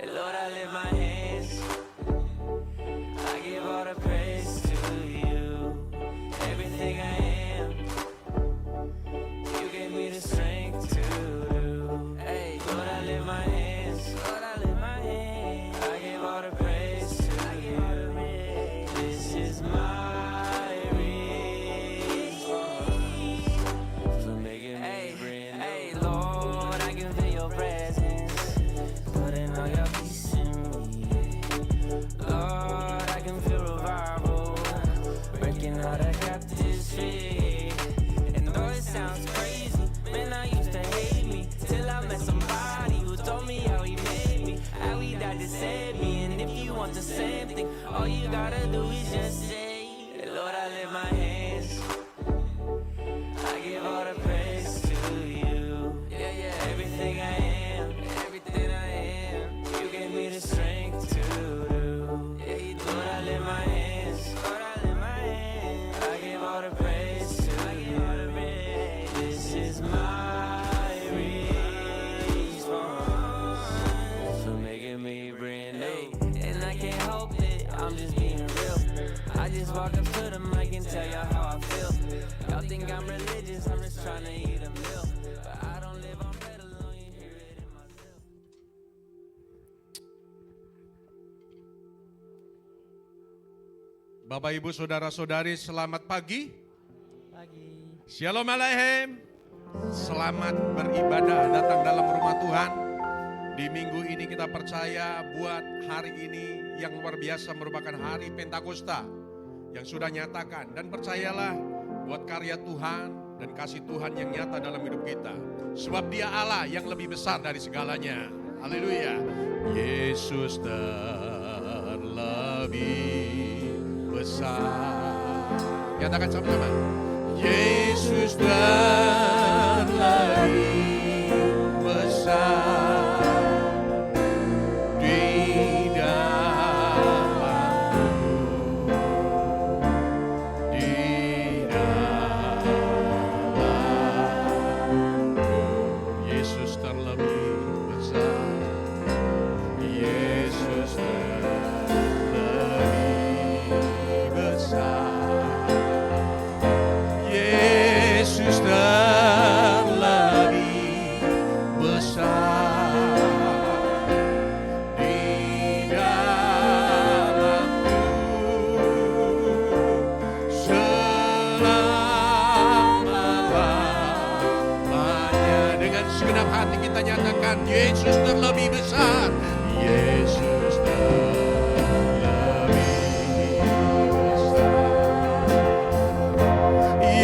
Lord, I lift my hands. I give all the praise to you. Everything I am, you gave me the strength to do. Hey, Lord, I lift my hands. Lord, I lift my hands. I give all the praise to you. This is my response for making me brand new. Hey, Lord, I can feel your presence, putting all your peace in me. Lord, I can feel revival, breaking all the captives free. And though it sounds crazy, man, I used to hate me till I met somebody who told me how he made me, how he died to save me. And if you want the same thing, all you gotta do is just say, Lord, I lift my hands. I give all the praise to you. Yeah, yeah, everything I am, everything I am, you gave me the strength to do. Yeah, you do. Lord, I lift my hands. Lord, I lift my hands. I give all the praise to you. This is my response for making me brand new. And I can't help it, I'm just being real. I just walk up to the mic and tell y'all how I feel. Y'all think I'm religious, I'm just trying to eat a meal. But I don't live on bread alone, you hear it in my zeal. Bapak, Ibu, Saudara-saudari, selamat pagi. Pagi. Shalom Aleichem. Selamat beribadah datang dalam rumah Tuhan. Di minggu ini kita percaya buat hari ini yang luar biasa merupakan hari Pentakosta yang sudah nyatakan. Dan percayalah buat karya Tuhan dan kasih Tuhan yang nyata dalam hidup kita. Sebab Dia Allah yang lebih besar dari segalanya. Haleluya. Yesus terlebih besar. Nyatakan sama-sama. Yesus terlebih besar. Yesus terlebih besar. Yesus terlebih besar.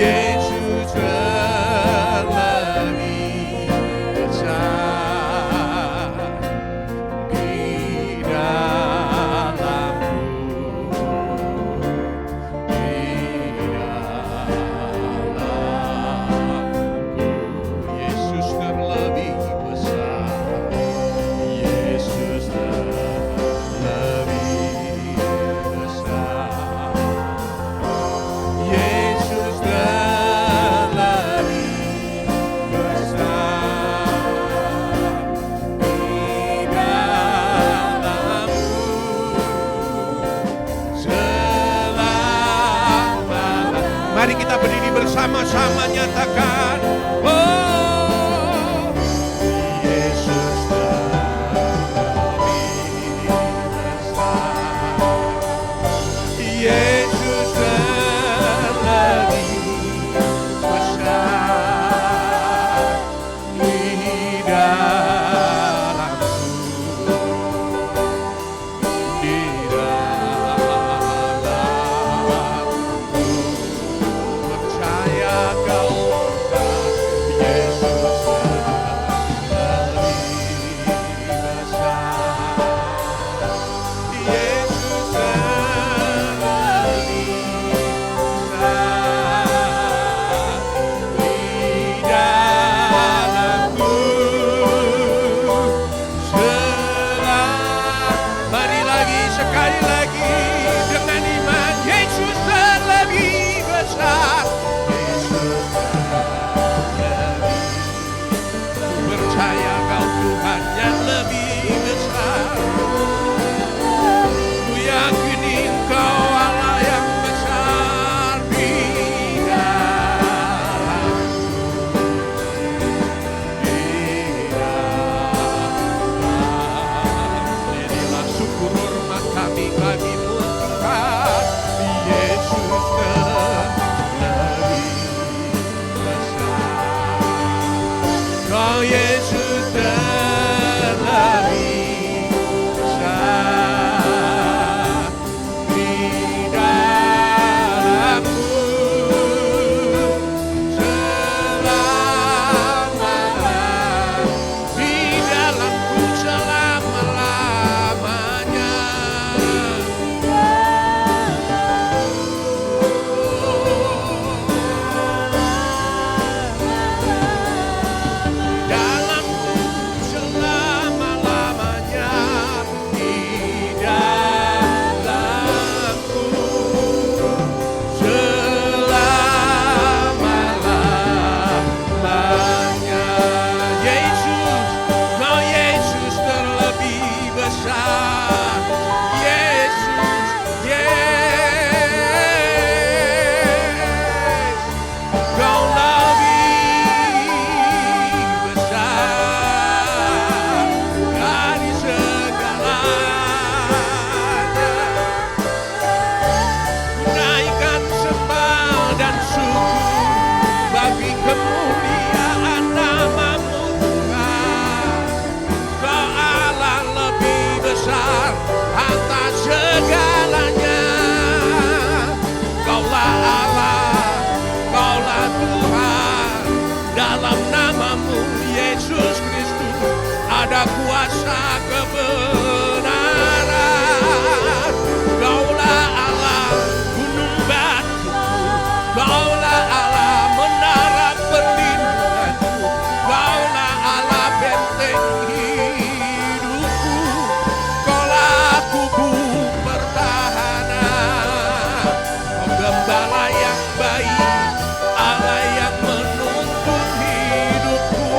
Yesus terlebih besar di dalamku, di dalamku. Yesus terlebih besar. Yesus terlebih besar. Yesus terlebih besar di dalamku selamanya. Mari kita berdiri bersama-sama nyatakan, oh, Yesus Yesus terlebih besar di dalamku, di dalamku. Percaya kau ada kuasa kebenaran. Kaulah Allah gunung batu, Kaulah Allah menara perlindunganku, Kaulah Allah benteng hidupku, Kaulah kubu pertahanan. Kau gembala yang baik, Allah yang menuntun hidupku,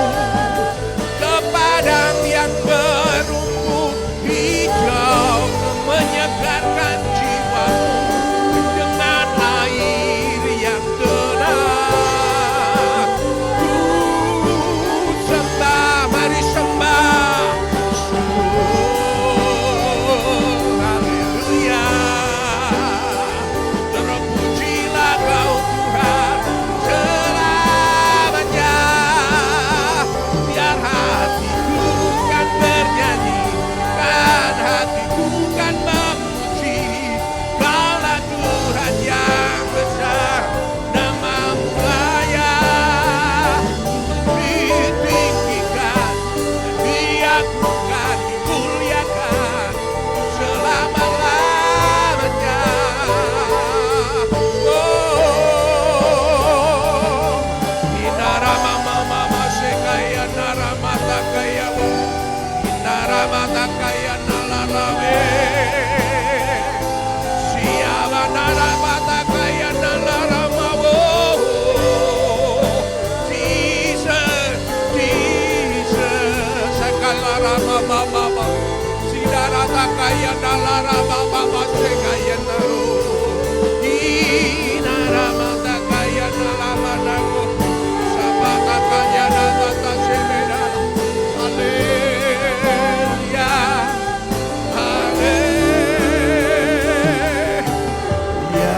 ke padang yang berumbu hijau, menyegarkan jiwamu dengan air yang tenang. Ku sembah, mari sembah. Haleluya. Terpujilah Kau Tuhan selamanya. Biar hatiku kan bernyanyi, kan hatiku kan memuji. Kaulah Tuhan yang besar, nama-Mu layak untuk ditinggikan, diagungkan, dimuliakan selama-lamanya. Inara mama sekaya nara mata kaya wo, inara mata kaya nalarawe, siapa nara mata kaya nalarama wo. Jesus, Jesus, sekalara mama, sidara takaya nalarama mama sekaya naro, inara mata kaya nalama nago, sabata kaya nalata semena. Haleluya, haleluya, ya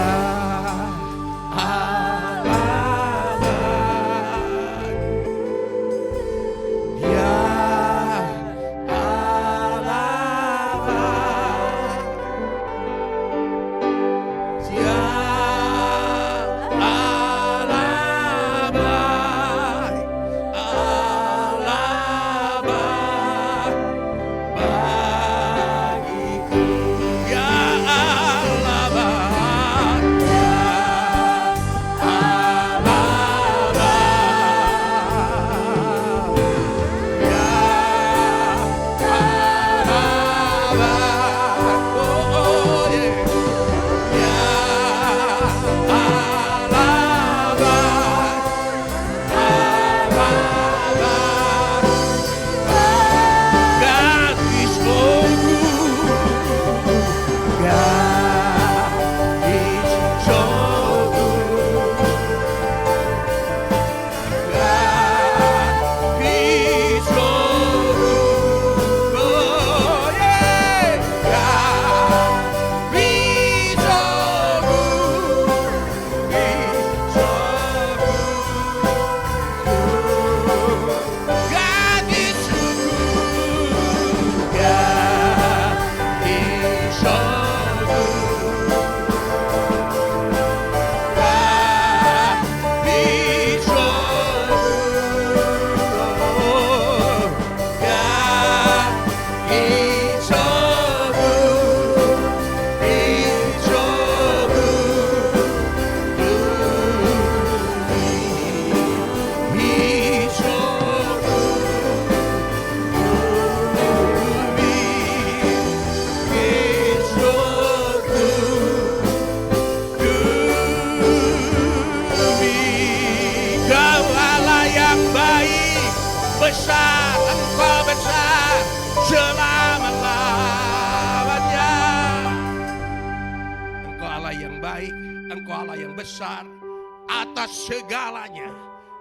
besar, Engkau besar selama-lamanya. Engkau Allah yang baik, Engkau Allah yang besar atas segalanya.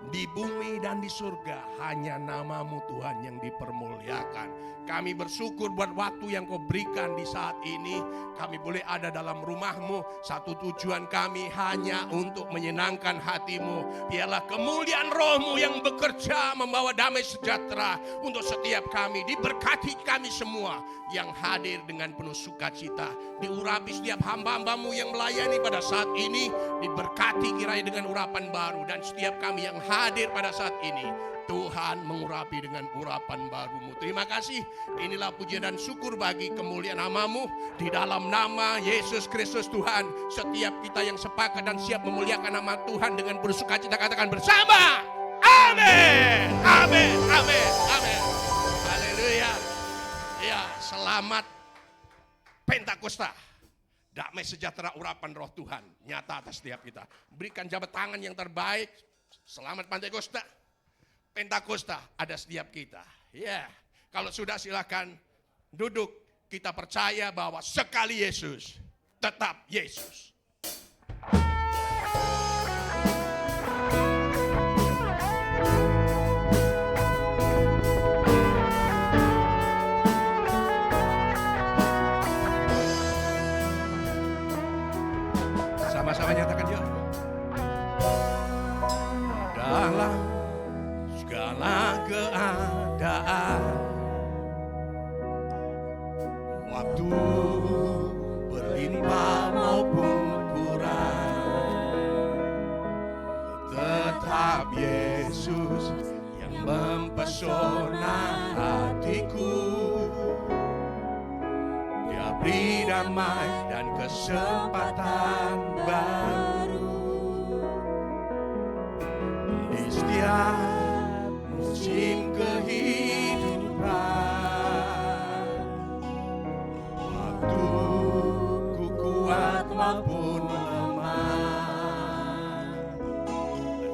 Di bumi dan di surga hanya nama-Mu Tuhan yang dipermuliakan. Kami bersyukur buat waktu yang Kau berikan di saat ini. Kami boleh ada dalam rumah-Mu. Satu tujuan kami hanya untuk menyenangkan hati-Mu. Biarlah kemuliaan Roh-Mu yang bekerja membawa damai sejahtera untuk setiap kami. Diberkati kami semua yang hadir dengan penuh sukacita. Diurapi setiap hamba-hamba-Mu yang melayani pada saat ini. Diberkati kiranya dengan urapan baru. Dan setiap kami yang hadir pada saat ini, Tuhan mengurapi dengan urapan barumu. Terima kasih. Inilah pujian dan syukur bagi kemuliaan namamu. Di dalam nama Yesus Kristus Tuhan, setiap kita yang sepakat dan siap memuliakan nama Tuhan dengan bersukacita katakan bersama. Amin. Amin. Amin. Amin. Haleluya. Ya, selamat Pentakosta. Damai sejahtera urapan roh Tuhan nyata atas setiap kita. Berikan jabat tangan yang terbaik. Selamat Pentakosta. Pentakosta ada setiap kita. Ya, kalau sudah silakan duduk. Kita percaya bahwa sekali Yesus, tetap Yesus. Sama-sama nyatakan yuk. Dalam segala keadaan, waktu berlimpah maupun kurang, tetap Yesus yang mempesona hatiku. Dia beri damai dan kesempatan baru di setiap musim kehidupan. Waktu ku kuat maupun lemah,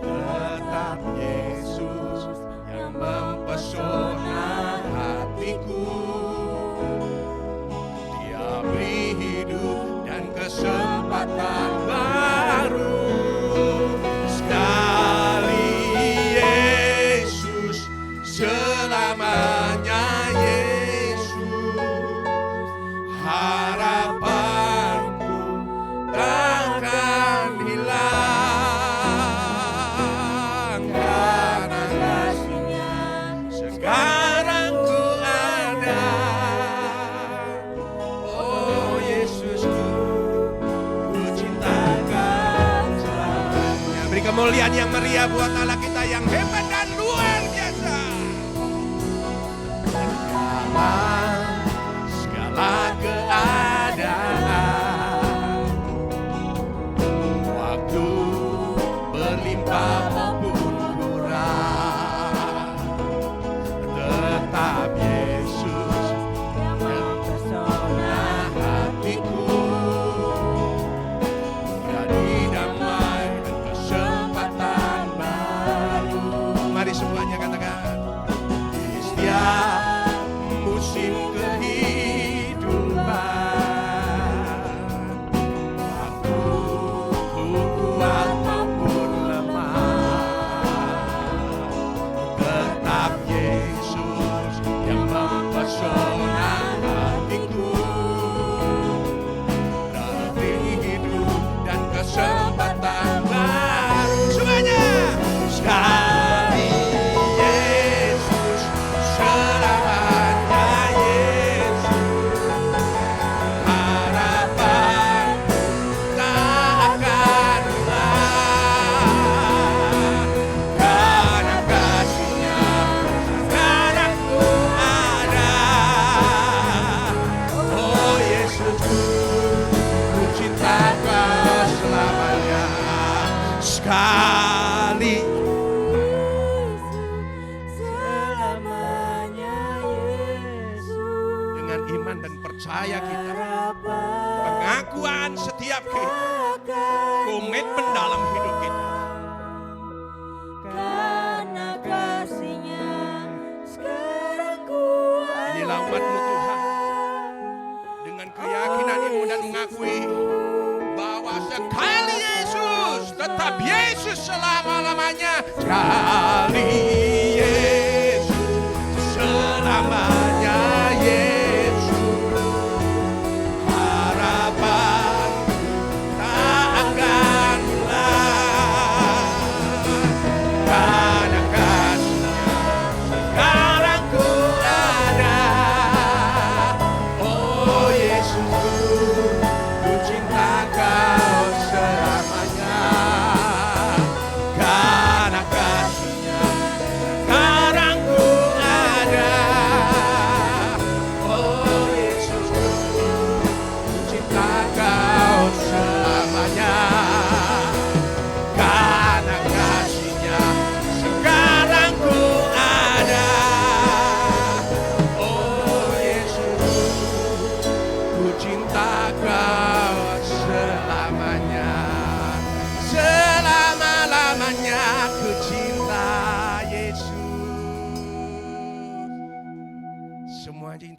tetap Yesus yang mempesona hatiku. Dia beri hidup dan kesempatan baru. Sekali Yesus, selamanya Yesus. Harapanku takkan hilang, karena kasih-Nya sekarang ku ada. Oh Yesusku, ku cintakan selamanya. Beri kemuliaan yang meriah buat Allah kita yang hebat dan luar biasa. Dalam segala keadaan, waktu berlimpah maupun kurang, tetap Yesus yang mempesona hatiku. Jadi damai dan kesempatan baru. Mari semuanya katakan. Di setiap musim kehidupan, waktu ku kuat maupun lemah, tetap Yesus yang mempesona hatiku. Dari hidup dan kesempatan baru. Semuanya. Sekali Yesus, selamanya Yesus. Harapanku tak akan hilang, karena kasih-Nya sekarang ku ada. Oh Yesusku, ku cinta Kau selamanya. Sekali dengan iman dan percaya kita, pengakuan setiap kita, komitmen dalam hidup kita, karena kasih-Nya sekarang ku inilah umat-Mu Tuhan, dengan keyakinan iman dan mengakui bahwa sekali Yesus, tetap Yesus selama-lamanya. Sekali Yesus, selamanya Yesus. Harapan tak akan hilang, karena kasih-Nya sekarang ku ada. Oh Yesusku, ku cinta Kau selamanya, karena kasih-Nya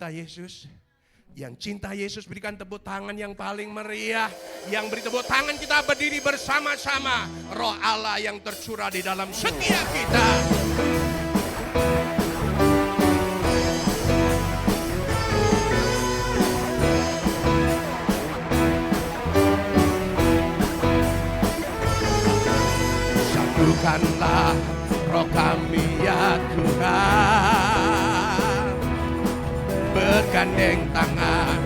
cinta Yesus? Yang cinta Yesus berikan tepuk tangan yang paling meriah. Yang beri tepuk tangan kita berdiri bersama-sama. Roh Allah yang tercurah di dalam setiap kita. Satukanlah roh kami ya Tuhan, bergandeng tangan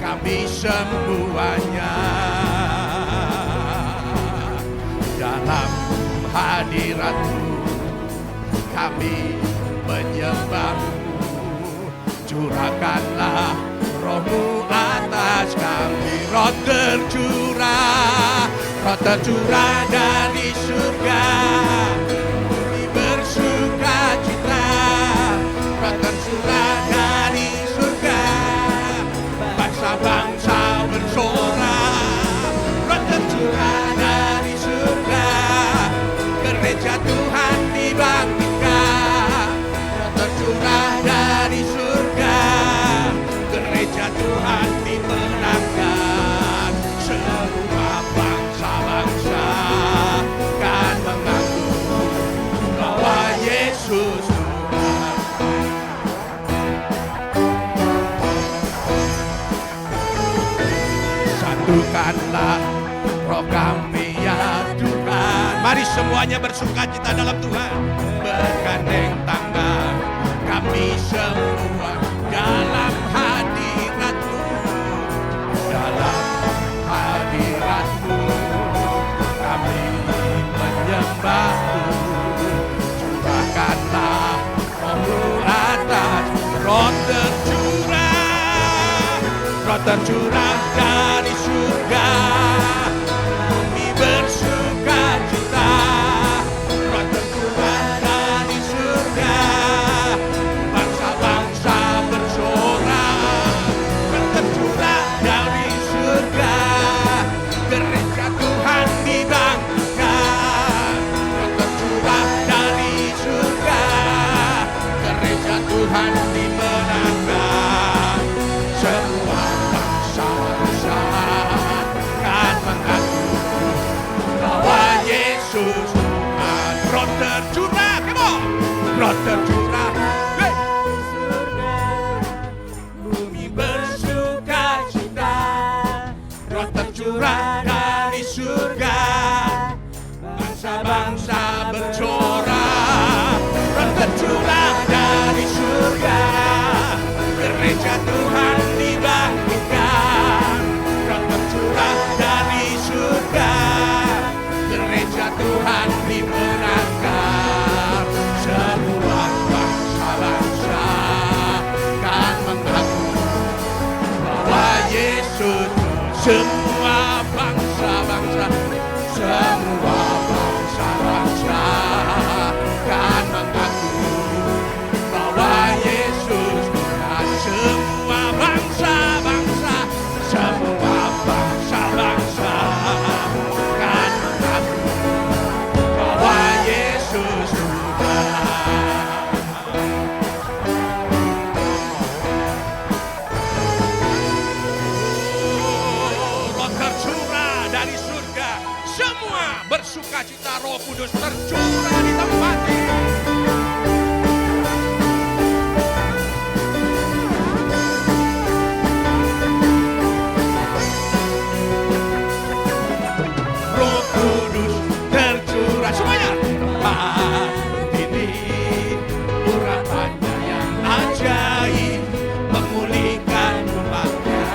kami semuanya dalam hadirat-Mu kami menyembah-Mu. Curahkanlah roh-Mu atas kami. Roh tercurah dari surga, bumi bersuka cita. Roh tercurah dari surga, bangsa-bangsa bersorak. Roh tercurah dari surga, gereja Tuhan dibangkitkan. Roh tercurah dari surga, gereja Tuhan dimenangkan. Semua bangsa-bangsa kan mengaku bahwa Yesus Tuhan. Satukanlah roh kami ya Tuhan. Mari semuanya bersukacita dalam Tuhan. Bergandeng tangan kami semua dalam hadirat-Mu. Dalam hadirat-Mu kami menyembah-Mu. Curahkanlah roh-Mu atas. Roh tercurah dari surga, bumi bersuka cita. Roh tercurah dari surga, bangsa-bangsa bersorak. Roh tercurah dari surga, gereja Tuhan dibangkitkan. Roh tercurah dari surga, gereja Tuhan dimenangkan. Semua bangsa-bangsa kan mengaku bahwa Yesus Tuhan. Roh tercurah, come on. Roh tercurah, hey. Bumi bersuka cita. Roh tercurah dari surga, bangsa-bangsa bersorak. Roh tercurah dari surga, gereja Tuhan dibangkitkan. Roh tercurah dari surga, gereja Tuhan dimenangkan. Semua bangsa-bangsa kan mengaku bahwa Yesus. Semua bangsa-bangsa, semua bangsa-bangsa kan mengaku bahwa Yesus Tuhan. Semua bangsa-bangsa, semua bangsa-bangsa kan mengaku bahwa Yesus Tuhan. Roh tercurah dari surga, semua bersukacita. Roh Kudus tercurah di tempat ini. Roh Kudus tercurah semuanya. Tempat ini urapannya yang ajaib, memulihkan umatnya.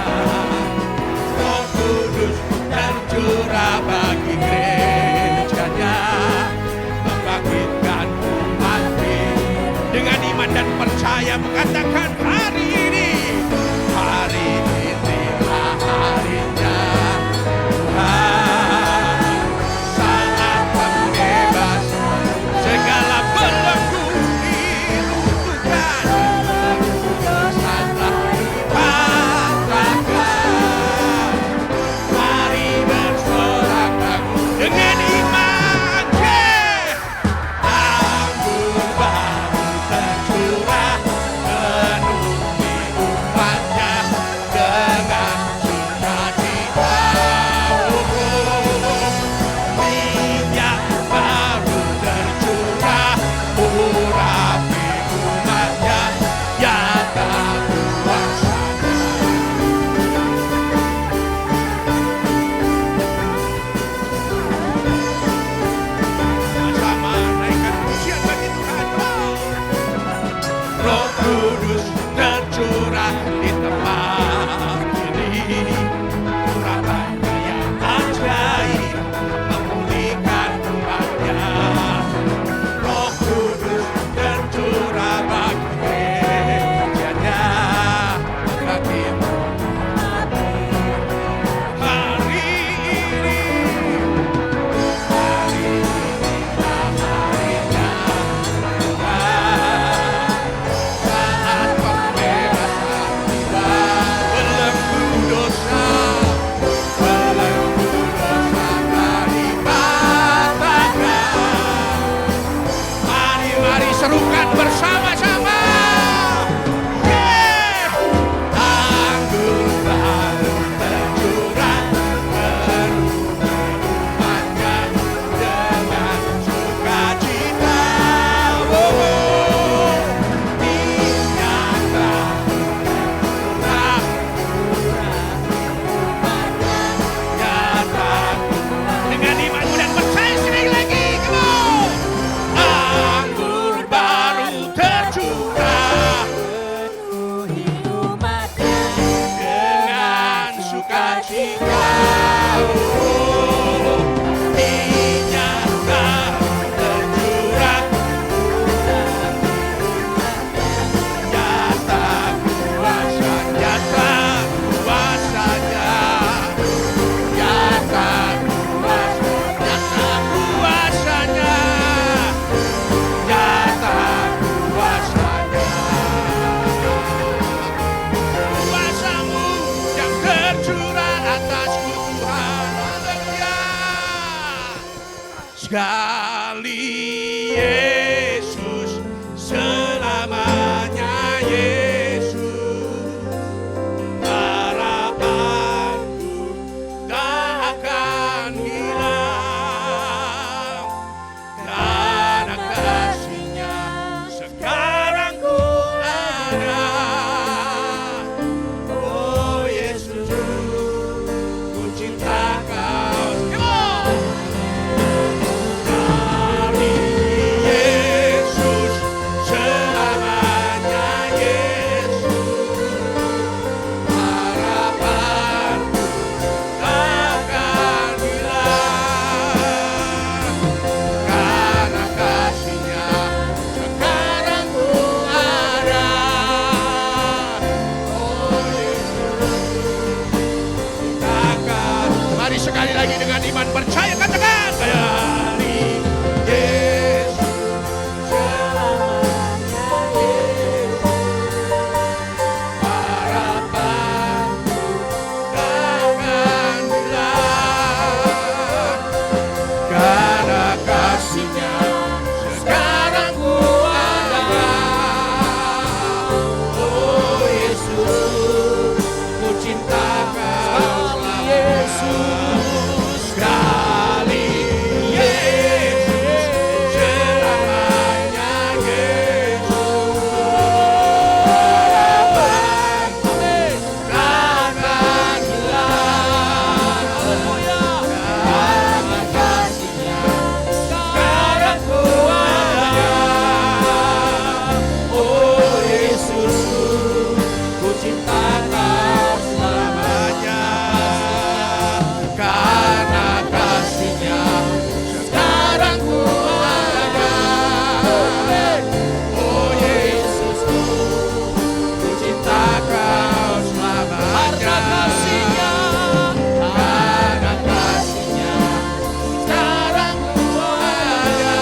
Roh Kudus tercurah bagi gerejanya, membangkitkan di tempat ini. Urapannya yang ajaib memulihkan umatnya. Roh Kudus tercurah bagi gerejanya. Bagi hari ini saat pembebasan tiba. Belenggu dosa telah dipatahkan. Mari serukan bersama-sama. Yeah! Anggur baru tercurah berubahnya dengan sukacita. Dinyatakan nyata dengan imanmu dan percaya sekali lagi. Come on. Anggur baru tercurah dengan sukacita. Dinyatakan tercurah nyata kuasanya, nyata kuasanya, nyata kuasanya. Kuasamu yang tercurah atasku Tuhan. Haleluya. Sekali Yesus, selamanya Yesus. Harapanku tak akan hilang karena kasih-Nya sekarang ku ada. Oh Yesus, ku cinta Kau. Come on. Dari Yesus, selamanya Yesus. Harapanku takkan hilang karena kasih-Nya sekarang ku ada. Oh Yesus, takkan. Mari sekali lagi dengan iman percaya katakan. Dari Yesus, selamanya Yesus. Harapanku takkan hilang karena kasih-Nya sekarang ku ada. Oh Yesus, ku cinta Kau. Yesus, sekali Yesus, selamanya Yesus. Harapanku takkan hilang karena kasih-Nya sekarang ku ada. Oh Yesus, ku cinta Kau selamanya karena kasih-Nya sekarang ku ada. Oh Yesus, ku cinta Kau selamanya karena kasih-Nya sekarang ku ada.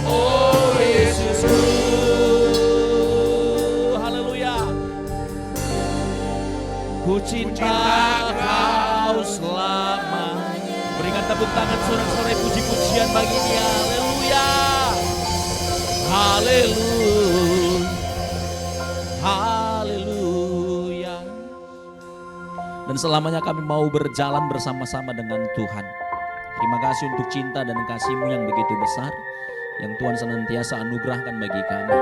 Oh Yesusku. Haleluya. Ku cinta Kau selamanya. Berikan tepuk tangan sorak-sorai puji-pujian bagi Dia. Haleluya. Haleluya. Haleluya. Dan selamanya kami mau berjalan bersama-sama dengan Tuhan. Terima kasih untuk cinta dan kasih-Mu yang begitu besar, yang Tuhan senantiasa anugerahkan bagi kami.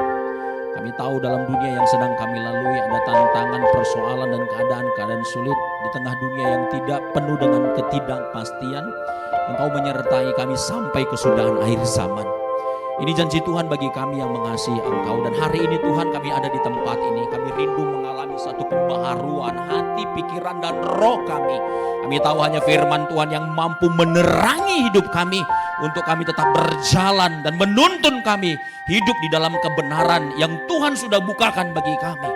Kami tahu dalam dunia yang sedang kami lalui ada tantangan, persoalan dan keadaan-keadaan sulit. Di tengah dunia yang tidak penuh dengan ketidakpastian, Engkau menyertai kami sampai kesudahan akhir zaman. Ini janji Tuhan bagi kami yang mengasihi Engkau. Dan hari ini Tuhan kami ada di tempat ini, kami pembaharuan hati, pikiran, dan roh kami. Kami tahu hanya firman Tuhan yang mampu menerangi hidup kami untuk kami tetap berjalan dan menuntun kami hidup di dalam kebenaran yang Tuhan sudah bukakan bagi kami.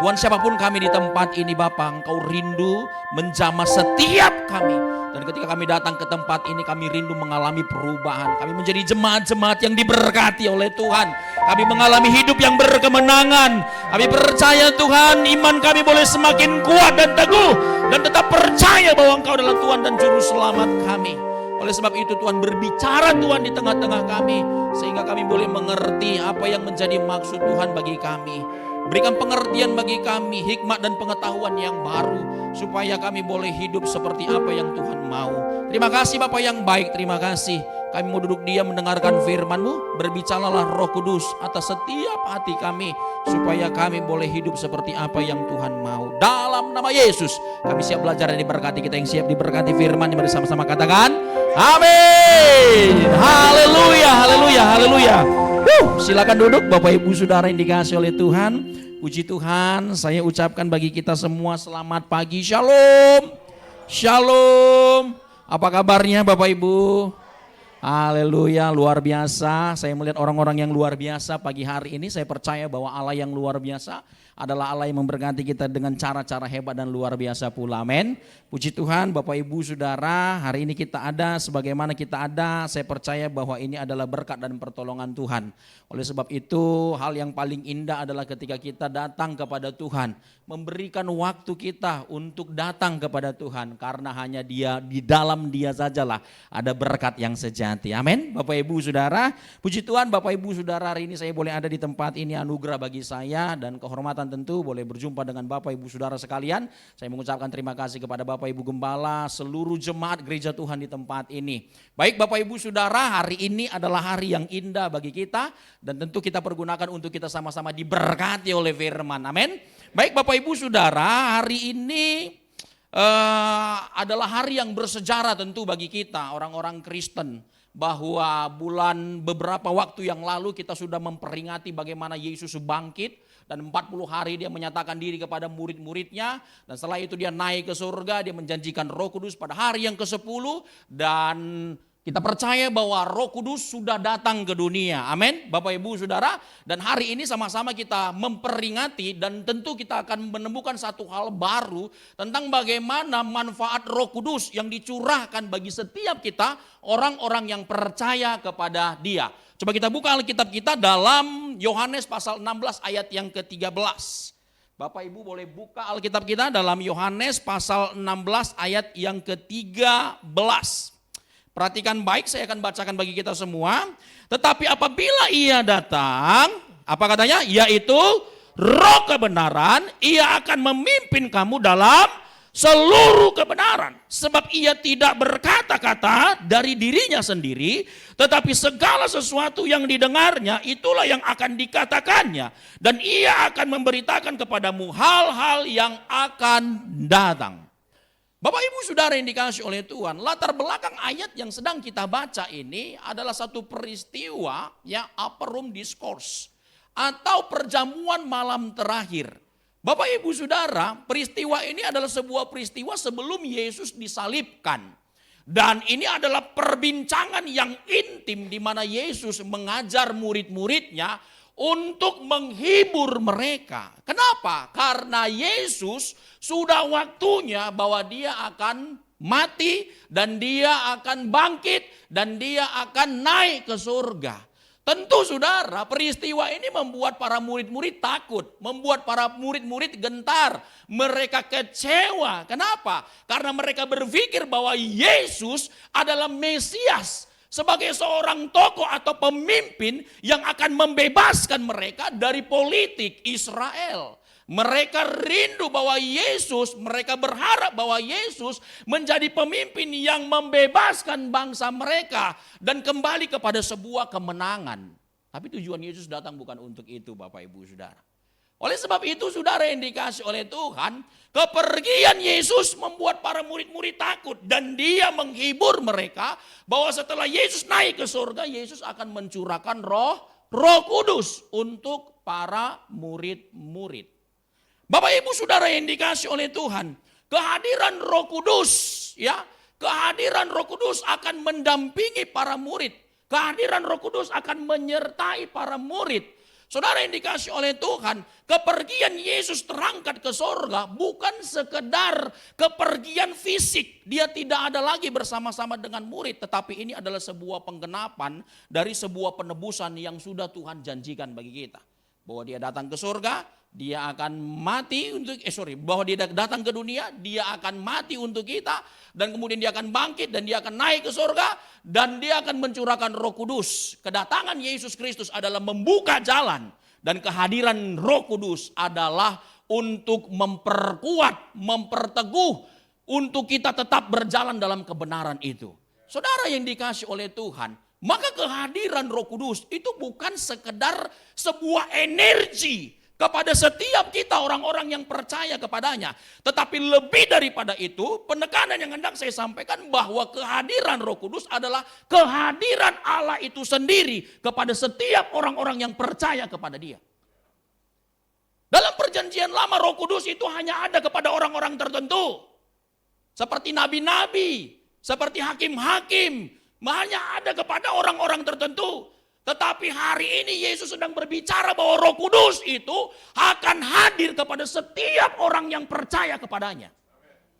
Tuhan, siapapun kami di tempat ini Bapa, Engkau rindu menjamah setiap kami. Dan ketika kami datang ke tempat ini, kami rindu mengalami perubahan. Kami menjadi jemaat-jemaat yang diberkati oleh Tuhan. Kami mengalami hidup yang berkemenangan. Kami percaya Tuhan, iman kami boleh semakin kuat dan teguh. Dan tetap percaya bahwa Engkau adalah Tuhan dan Juru Selamat kami. Oleh sebab itu Tuhan, berbicara Tuhan di tengah-tengah kami. Sehingga kami boleh mengerti apa yang menjadi maksud Tuhan bagi kami. Berikan pengertian bagi kami, hikmat dan pengetahuan yang baru, supaya kami boleh hidup seperti apa yang Tuhan mau. Terima kasih Bapa yang baik, terima kasih. Kami mau duduk diam mendengarkan firman-Mu. Berbicaralah Roh Kudus atas setiap hati kami, supaya kami boleh hidup seperti apa yang Tuhan mau. Dalam nama Yesus, kami siap belajar dan diberkati. Kita yang siap diberkati firman, mari sama-sama katakan, amin. Haleluya, haleluya, haleluya. Silakan duduk Bapak Ibu Saudara yang dikasihi oleh Tuhan. Puji Tuhan, saya ucapkan bagi kita semua selamat pagi. Shalom. Shalom. Apa kabarnya Bapak Ibu? Haleluya, luar biasa. Saya melihat orang-orang yang luar biasa pagi hari ini. Saya percaya bahwa Allah yang luar biasa adalah Allah yang memberkati kita dengan cara-cara hebat dan luar biasa pula. Amin. Puji Tuhan Bapak Ibu Saudara, hari ini kita ada sebagaimana kita ada. Saya percaya bahwa ini adalah berkat dan pertolongan Tuhan. Oleh sebab itu hal yang paling indah adalah ketika kita datang kepada Tuhan. Memberikan waktu kita untuk datang kepada Tuhan. Karena hanya Dia, di dalam Dia sajalah ada berkat yang sejati. Amin. Bapak Ibu Saudara, puji Tuhan Bapak Ibu Saudara, hari ini saya boleh ada di tempat ini, anugerah bagi saya dan kehormatan tentu boleh berjumpa dengan Bapak Ibu Saudara sekalian. Saya mengucapkan terima kasih kepada Bapak Ibu Gembala, seluruh jemaat gereja Tuhan di tempat ini. Baik Bapak Ibu Saudara, hari ini adalah hari yang indah bagi kita dan tentu kita pergunakan untuk kita sama-sama diberkati oleh firman. Amin. Baik Bapak Ibu Saudara, hari ini adalah hari yang bersejarah tentu bagi kita orang-orang Kristen. Bahwa beberapa waktu yang lalu kita sudah memperingati bagaimana Yesus bangkit. Dan 40 hari dia menyatakan diri kepada murid-muridnya. Dan setelah itu dia naik ke surga, dia menjanjikan Roh Kudus pada hari yang ke-10. Dan kita percaya bahwa Roh Kudus sudah datang ke dunia. Amin. Bapak Ibu Saudara. Dan hari ini sama-sama kita memperingati dan tentu kita akan menemukan satu hal baru tentang bagaimana manfaat Roh Kudus yang dicurahkan bagi setiap kita orang-orang yang percaya kepada Dia. Coba kita buka Alkitab kita dalam Yohanes pasal 16 ayat yang ke-13. Bapak Ibu boleh buka Alkitab kita dalam Yohanes pasal 16 ayat yang ke-13. Perhatikan baik, saya akan bacakan bagi kita semua. Tetapi apabila Ia datang, apa katanya? Yaitu Roh kebenaran, Ia akan memimpin kamu dalam seluruh kebenaran. Sebab Ia tidak berkata-kata dari dirinya sendiri, tetapi segala sesuatu yang didengarnya itulah yang akan dikatakannya. Dan Ia akan memberitakan kepadamu hal-hal yang akan datang. Bapak Ibu Saudara yang dikasihi oleh Tuhan, latar belakang ayat yang sedang kita baca ini adalah satu peristiwa, ya, upper room discourse atau perjamuan malam terakhir. Bapak Ibu Saudara, peristiwa ini adalah sebuah peristiwa sebelum Yesus disalibkan. Dan ini adalah perbincangan yang intim di mana Yesus mengajar murid-muridnya untuk menghibur mereka. Kenapa? Karena Yesus sudah waktunya bahwa Dia akan mati dan Dia akan bangkit dan Dia akan naik ke surga. Tentu saudara, peristiwa ini membuat para murid-murid takut, membuat para murid-murid gentar, mereka kecewa. Kenapa? Karena mereka berpikir bahwa Yesus adalah Mesias, sebagai seorang tokoh atau pemimpin yang akan membebaskan mereka dari politik Israel. Mereka rindu bahwa Yesus, mereka berharap bahwa Yesus menjadi pemimpin yang membebaskan bangsa mereka dan kembali kepada sebuah kemenangan. Tapi tujuan Yesus datang bukan untuk itu Bapak Ibu Saudara. Oleh sebab itu saudara yang dikasihi oleh Tuhan, kepergian Yesus membuat para murid-murid takut. Dan Dia menghibur mereka bahwa setelah Yesus naik ke surga, Yesus akan mencurahkan Roh Kudus untuk para murid-murid. Bapak Ibu Saudara yang dikasih oleh Tuhan, kehadiran Roh Kudus, ya, kehadiran Roh Kudus akan mendampingi para murid. Kehadiran Roh Kudus akan menyertai para murid. Saudara yang dikasih oleh Tuhan, kepergian Yesus terangkat ke sorga bukan sekedar kepergian fisik. Dia tidak ada lagi bersama-sama dengan murid, tetapi ini adalah sebuah penggenapan dari sebuah penebusan yang sudah Tuhan janjikan bagi kita. Bahwa dia datang ke sorga, dia akan mati untuk, bahwa dia datang ke dunia, dia akan mati untuk kita, dan kemudian dia akan bangkit dan dia akan naik ke surga, dan dia akan mencurahkan Roh Kudus. Kedatangan Yesus Kristus adalah membuka jalan, dan kehadiran Roh Kudus adalah untuk memperkuat, memperteguh, untuk kita tetap berjalan dalam kebenaran itu. Saudara yang dikasih oleh Tuhan, maka kehadiran Roh Kudus itu bukan sekedar sebuah energi kepada setiap kita orang-orang yang percaya kepadanya. Tetapi lebih daripada itu, penekanan yang hendak saya sampaikan bahwa kehadiran Roh Kudus adalah kehadiran Allah itu sendiri kepada setiap orang-orang yang percaya kepada Dia. Dalam perjanjian lama Roh Kudus itu hanya ada kepada orang-orang tertentu. Seperti nabi-nabi, seperti hakim-hakim, hanya ada kepada orang-orang tertentu. Tetapi hari ini Yesus sedang berbicara bahwa Roh Kudus itu akan hadir kepada setiap orang yang percaya kepadanya.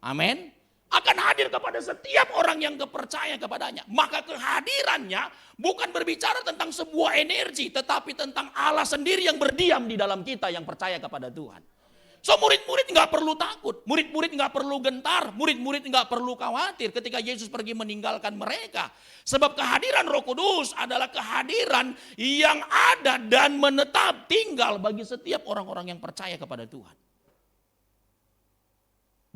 Amin. Akan hadir kepada setiap orang yang percaya kepadanya. Maka kehadirannya bukan berbicara tentang sebuah energi, tetapi tentang Allah sendiri yang berdiam di dalam kita yang percaya kepada Tuhan. So murid-murid nggak perlu takut, murid-murid nggak perlu gentar, murid-murid nggak perlu khawatir ketika Yesus pergi meninggalkan mereka. Sebab kehadiran Roh Kudus adalah kehadiran yang ada dan menetap tinggal bagi setiap orang-orang yang percaya kepada Tuhan.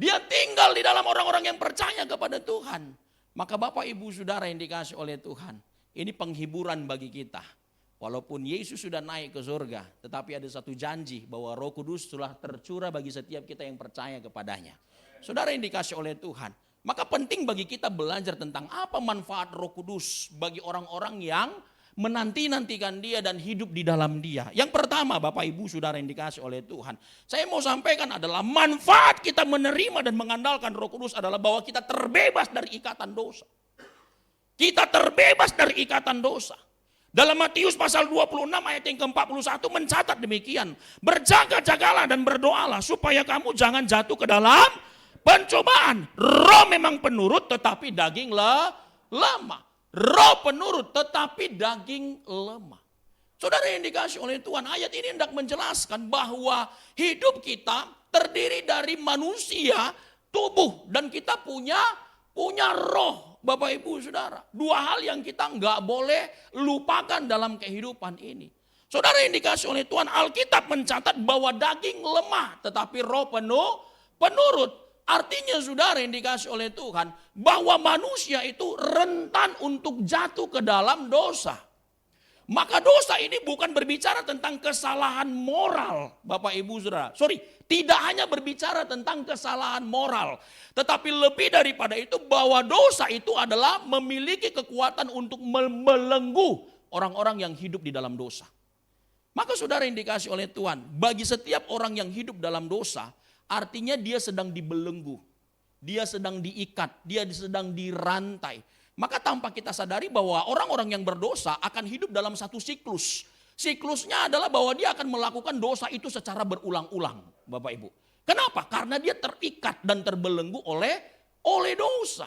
Dia tinggal di dalam orang-orang yang percaya kepada Tuhan. Maka Bapak Ibu Saudara yang dikasih oleh Tuhan, ini penghiburan bagi kita. Walaupun Yesus sudah naik ke surga, tetapi ada satu janji bahwa Roh Kudus telah tercurah bagi setiap kita yang percaya kepadanya. Saudara yang dikasih oleh Tuhan, maka penting bagi kita belajar tentang apa manfaat Roh Kudus bagi orang-orang yang menanti-nantikan Dia dan hidup di dalam Dia. Yang pertama, Bapak Ibu Saudara yang dikasih oleh Tuhan, saya mau sampaikan adalah manfaat kita menerima dan mengandalkan Roh Kudus adalah bahwa kita terbebas dari ikatan dosa. Kita terbebas dari ikatan dosa. Dalam Matius pasal 26 ayat yang ke-41 mencatat demikian. Berjaga-jagalah dan berdoalah supaya kamu jangan jatuh ke dalam pencobaan. Roh memang penurut tetapi daging lemah. Roh penurut tetapi daging lemah. Saudara yang dikasih oleh Tuhan, ayat ini hendak menjelaskan bahwa hidup kita terdiri dari manusia, tubuh, dan kita punya roh. Bapak Ibu Saudara, dua hal yang kita nggak boleh lupakan dalam kehidupan ini. Saudara yang dikasih oleh Tuhan, Alkitab mencatat bahwa daging lemah tetapi roh penurut. Artinya saudara yang dikasih oleh Tuhan, bahwa manusia itu rentan untuk jatuh ke dalam dosa. Maka dosa ini bukan berbicara tentang kesalahan moral, Bapak Ibu Saudara. Tidak hanya berbicara tentang kesalahan moral, tetapi lebih daripada itu bahwa dosa itu adalah memiliki kekuatan untuk membelenggu orang-orang yang hidup di dalam dosa. Maka saudara yang dikasih oleh Tuhan, bagi setiap orang yang hidup dalam dosa, artinya dia sedang dibelenggu, dia sedang diikat, dia sedang dirantai. Maka tanpa kita sadari bahwa orang-orang yang berdosa akan hidup dalam satu siklus. Siklusnya adalah bahwa dia akan melakukan dosa itu secara berulang-ulang, Bapak Ibu. Kenapa? Karena dia terikat dan terbelenggu oleh dosa.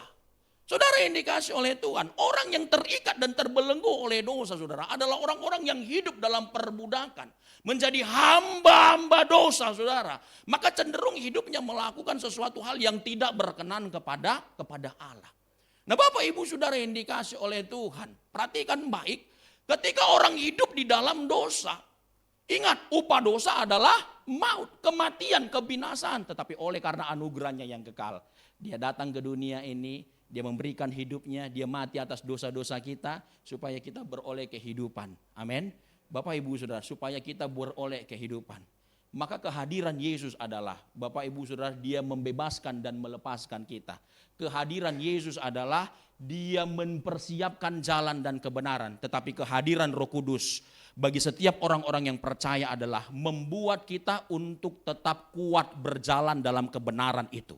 Saudara yang dikasih oleh Tuhan, orang yang terikat dan terbelenggu oleh dosa, saudara, adalah orang-orang yang hidup dalam perbudakan. Menjadi hamba-hamba dosa, saudara. Maka cenderung hidupnya melakukan sesuatu hal yang tidak berkenan kepada Allah. Nah Bapak Ibu Saudara yang dikasih oleh Tuhan, perhatikan baik, ketika orang hidup di dalam dosa, ingat upah dosa adalah maut, kematian, kebinasaan. Tetapi oleh karena anugerahnya yang kekal, dia datang ke dunia ini, dia memberikan hidupnya, dia mati atas dosa-dosa kita, supaya kita beroleh kehidupan. Amin. Bapak Ibu Saudara, supaya kita beroleh kehidupan. Maka kehadiran Yesus adalah, Bapak Ibu Saudara, dia membebaskan dan melepaskan kita. Kehadiran Yesus adalah dia mempersiapkan jalan dan kebenaran. Tetapi kehadiran Roh Kudus bagi setiap orang-orang yang percaya adalah membuat kita untuk tetap kuat berjalan dalam kebenaran itu.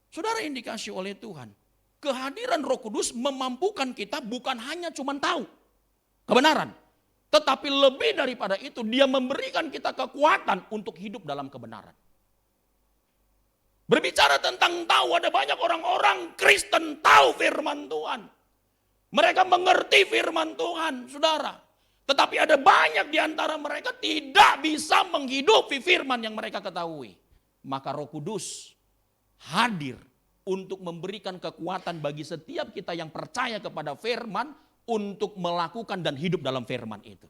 Saudara, yang dikasih oleh Tuhan, kehadiran Roh Kudus memampukan kita bukan hanya cuma tahu kebenaran, tetapi lebih daripada itu dia memberikan kita kekuatan untuk hidup dalam kebenaran. Berbicara tentang tahu, ada banyak orang-orang Kristen tahu firman Tuhan. Mereka mengerti firman Tuhan, saudara. Tetapi ada banyak di antara mereka tidak bisa menghidupi firman yang mereka ketahui. Maka Roh Kudus hadir untuk memberikan kekuatan bagi setiap kita yang percaya kepada firman untuk melakukan dan hidup dalam firman itu.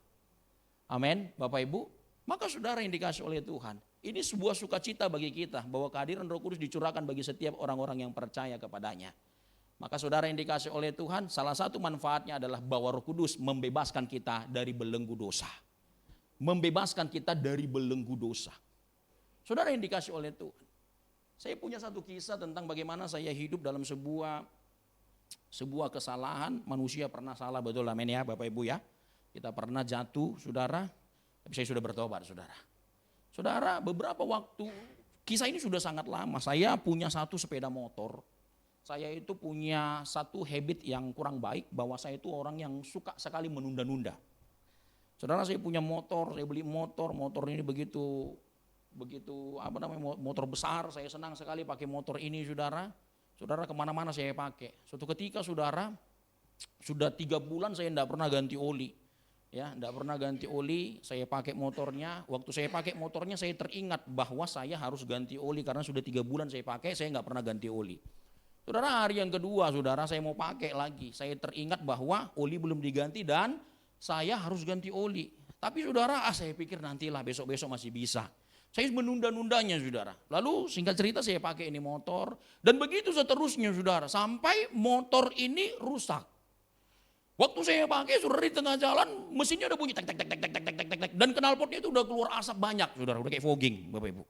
Amin, Bapak Ibu. Maka saudara yang dikasih oleh Tuhan, ini sebuah sukacita bagi kita bahwa kehadiran Roh Kudus dicurahkan bagi setiap orang-orang yang percaya kepadanya. Maka saudara yang dikasih oleh Tuhan, salah satu manfaatnya adalah bahwa Roh Kudus membebaskan kita dari belenggu dosa. Membebaskan kita dari belenggu dosa. Saudara yang dikasih oleh Tuhan, saya punya satu kisah tentang bagaimana saya hidup dalam sebuah kesalahan. Manusia pernah salah, betul, amin ya Bapak Ibu ya. Kita pernah jatuh, saudara, tapi saya sudah bertobat, saudara. Saudara, beberapa waktu, kisah ini sudah sangat lama. Saya punya satu sepeda motor. Saya itu punya satu habit yang kurang baik, bahwa saya itu orang yang suka sekali menunda-nunda. Saudara, saya punya motor, saya beli motor ini begitu motor besar, saya senang sekali pakai motor ini, saudara. Saudara, kemana-mana saya pakai. Suatu ketika, saudara, sudah 3 bulan saya tidak pernah ganti oli. Ya, tidak pernah ganti oli, saya pakai motornya. Waktu saya pakai motornya, saya teringat bahwa saya harus ganti oli karena sudah 3 bulan saya pakai, saya nggak pernah ganti oli. Saudara, hari yang kedua, saudara, saya mau pakai lagi. Saya teringat bahwa oli belum diganti dan saya harus ganti oli. Tapi saudara, saya pikir nantilah, besok-besok masih bisa. Saya menunda-nundanya, saudara. Lalu singkat cerita saya pakai ini motor. Dan begitu seterusnya, saudara. Sampai motor ini rusak. Waktu saya pakai, saudara, di tengah jalan mesinnya udah bunyi tek tek tek tek tek tek tek tek, dan knalpotnya itu udah keluar asap banyak, saudara, udah kayak fogging, Bapak Ibu.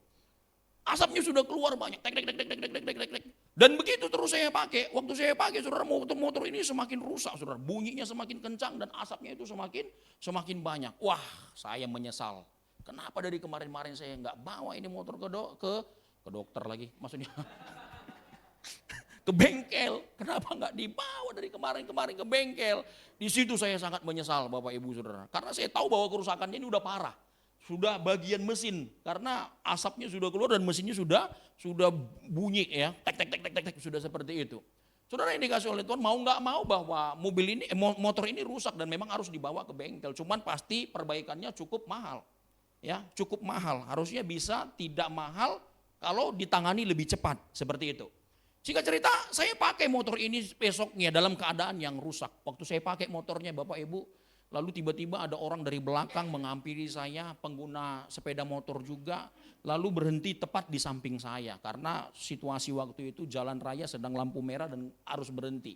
Asapnya sudah keluar banyak, tek tek tek tek tek tek tek tek. Dan begitu terus saya pakai, waktu saya pakai, saudara, motor ini semakin rusak, saudara, bunyinya semakin kencang dan asapnya itu semakin banyak. Wah, saya menyesal. Kenapa dari kemarin-kemarin saya nggak bawa ini motor ke dokter lagi, maksudnya ke bengkel. Kenapa nggak dibawa dari kemarin-kemarin ke bengkel? Di situ saya sangat menyesal, Bapak Ibu Saudara. Karena saya tahu bahwa kerusakannya ini udah parah. Sudah bagian mesin, karena asapnya sudah keluar dan mesinnya sudah bunyi ya. Tek tek tek tek tek, sudah seperti itu. Saudara, yang dikasih oleh Tuhan, mau nggak mau bahwa motor ini rusak dan memang harus dibawa ke bengkel. Cuman pasti perbaikannya cukup mahal. Ya, cukup mahal. Harusnya bisa tidak mahal kalau ditangani lebih cepat, seperti itu. Singkat cerita, saya pakai motor ini besoknya dalam keadaan yang rusak. Waktu saya pakai motornya, Bapak Ibu, lalu tiba-tiba ada orang dari belakang menghampiri saya, pengguna sepeda motor juga, lalu berhenti tepat di samping saya. Karena situasi waktu itu jalan raya sedang lampu merah dan harus berhenti.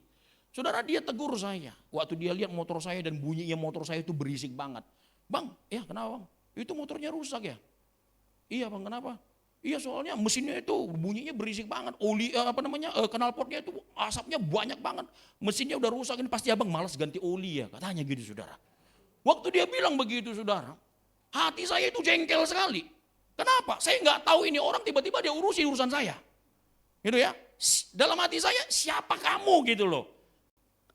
Saudara, dia tegur saya. Waktu dia lihat motor saya dan bunyinya motor saya itu berisik banget. Bang, ya kenapa bang? Itu motornya rusak ya? Iya bang, kenapa? Iya, soalnya mesinnya itu bunyinya berisik banget. Knalpotnya itu asapnya banyak banget. Mesinnya udah rusak, ini pasti abang malas ganti oli ya, katanya gitu, saudara. Waktu dia bilang begitu, saudara, hati saya itu jengkel sekali. Kenapa? Saya nggak tahu ini orang tiba-tiba dia urusan saya. Gitu ya. Dalam hati saya, siapa kamu gitu loh.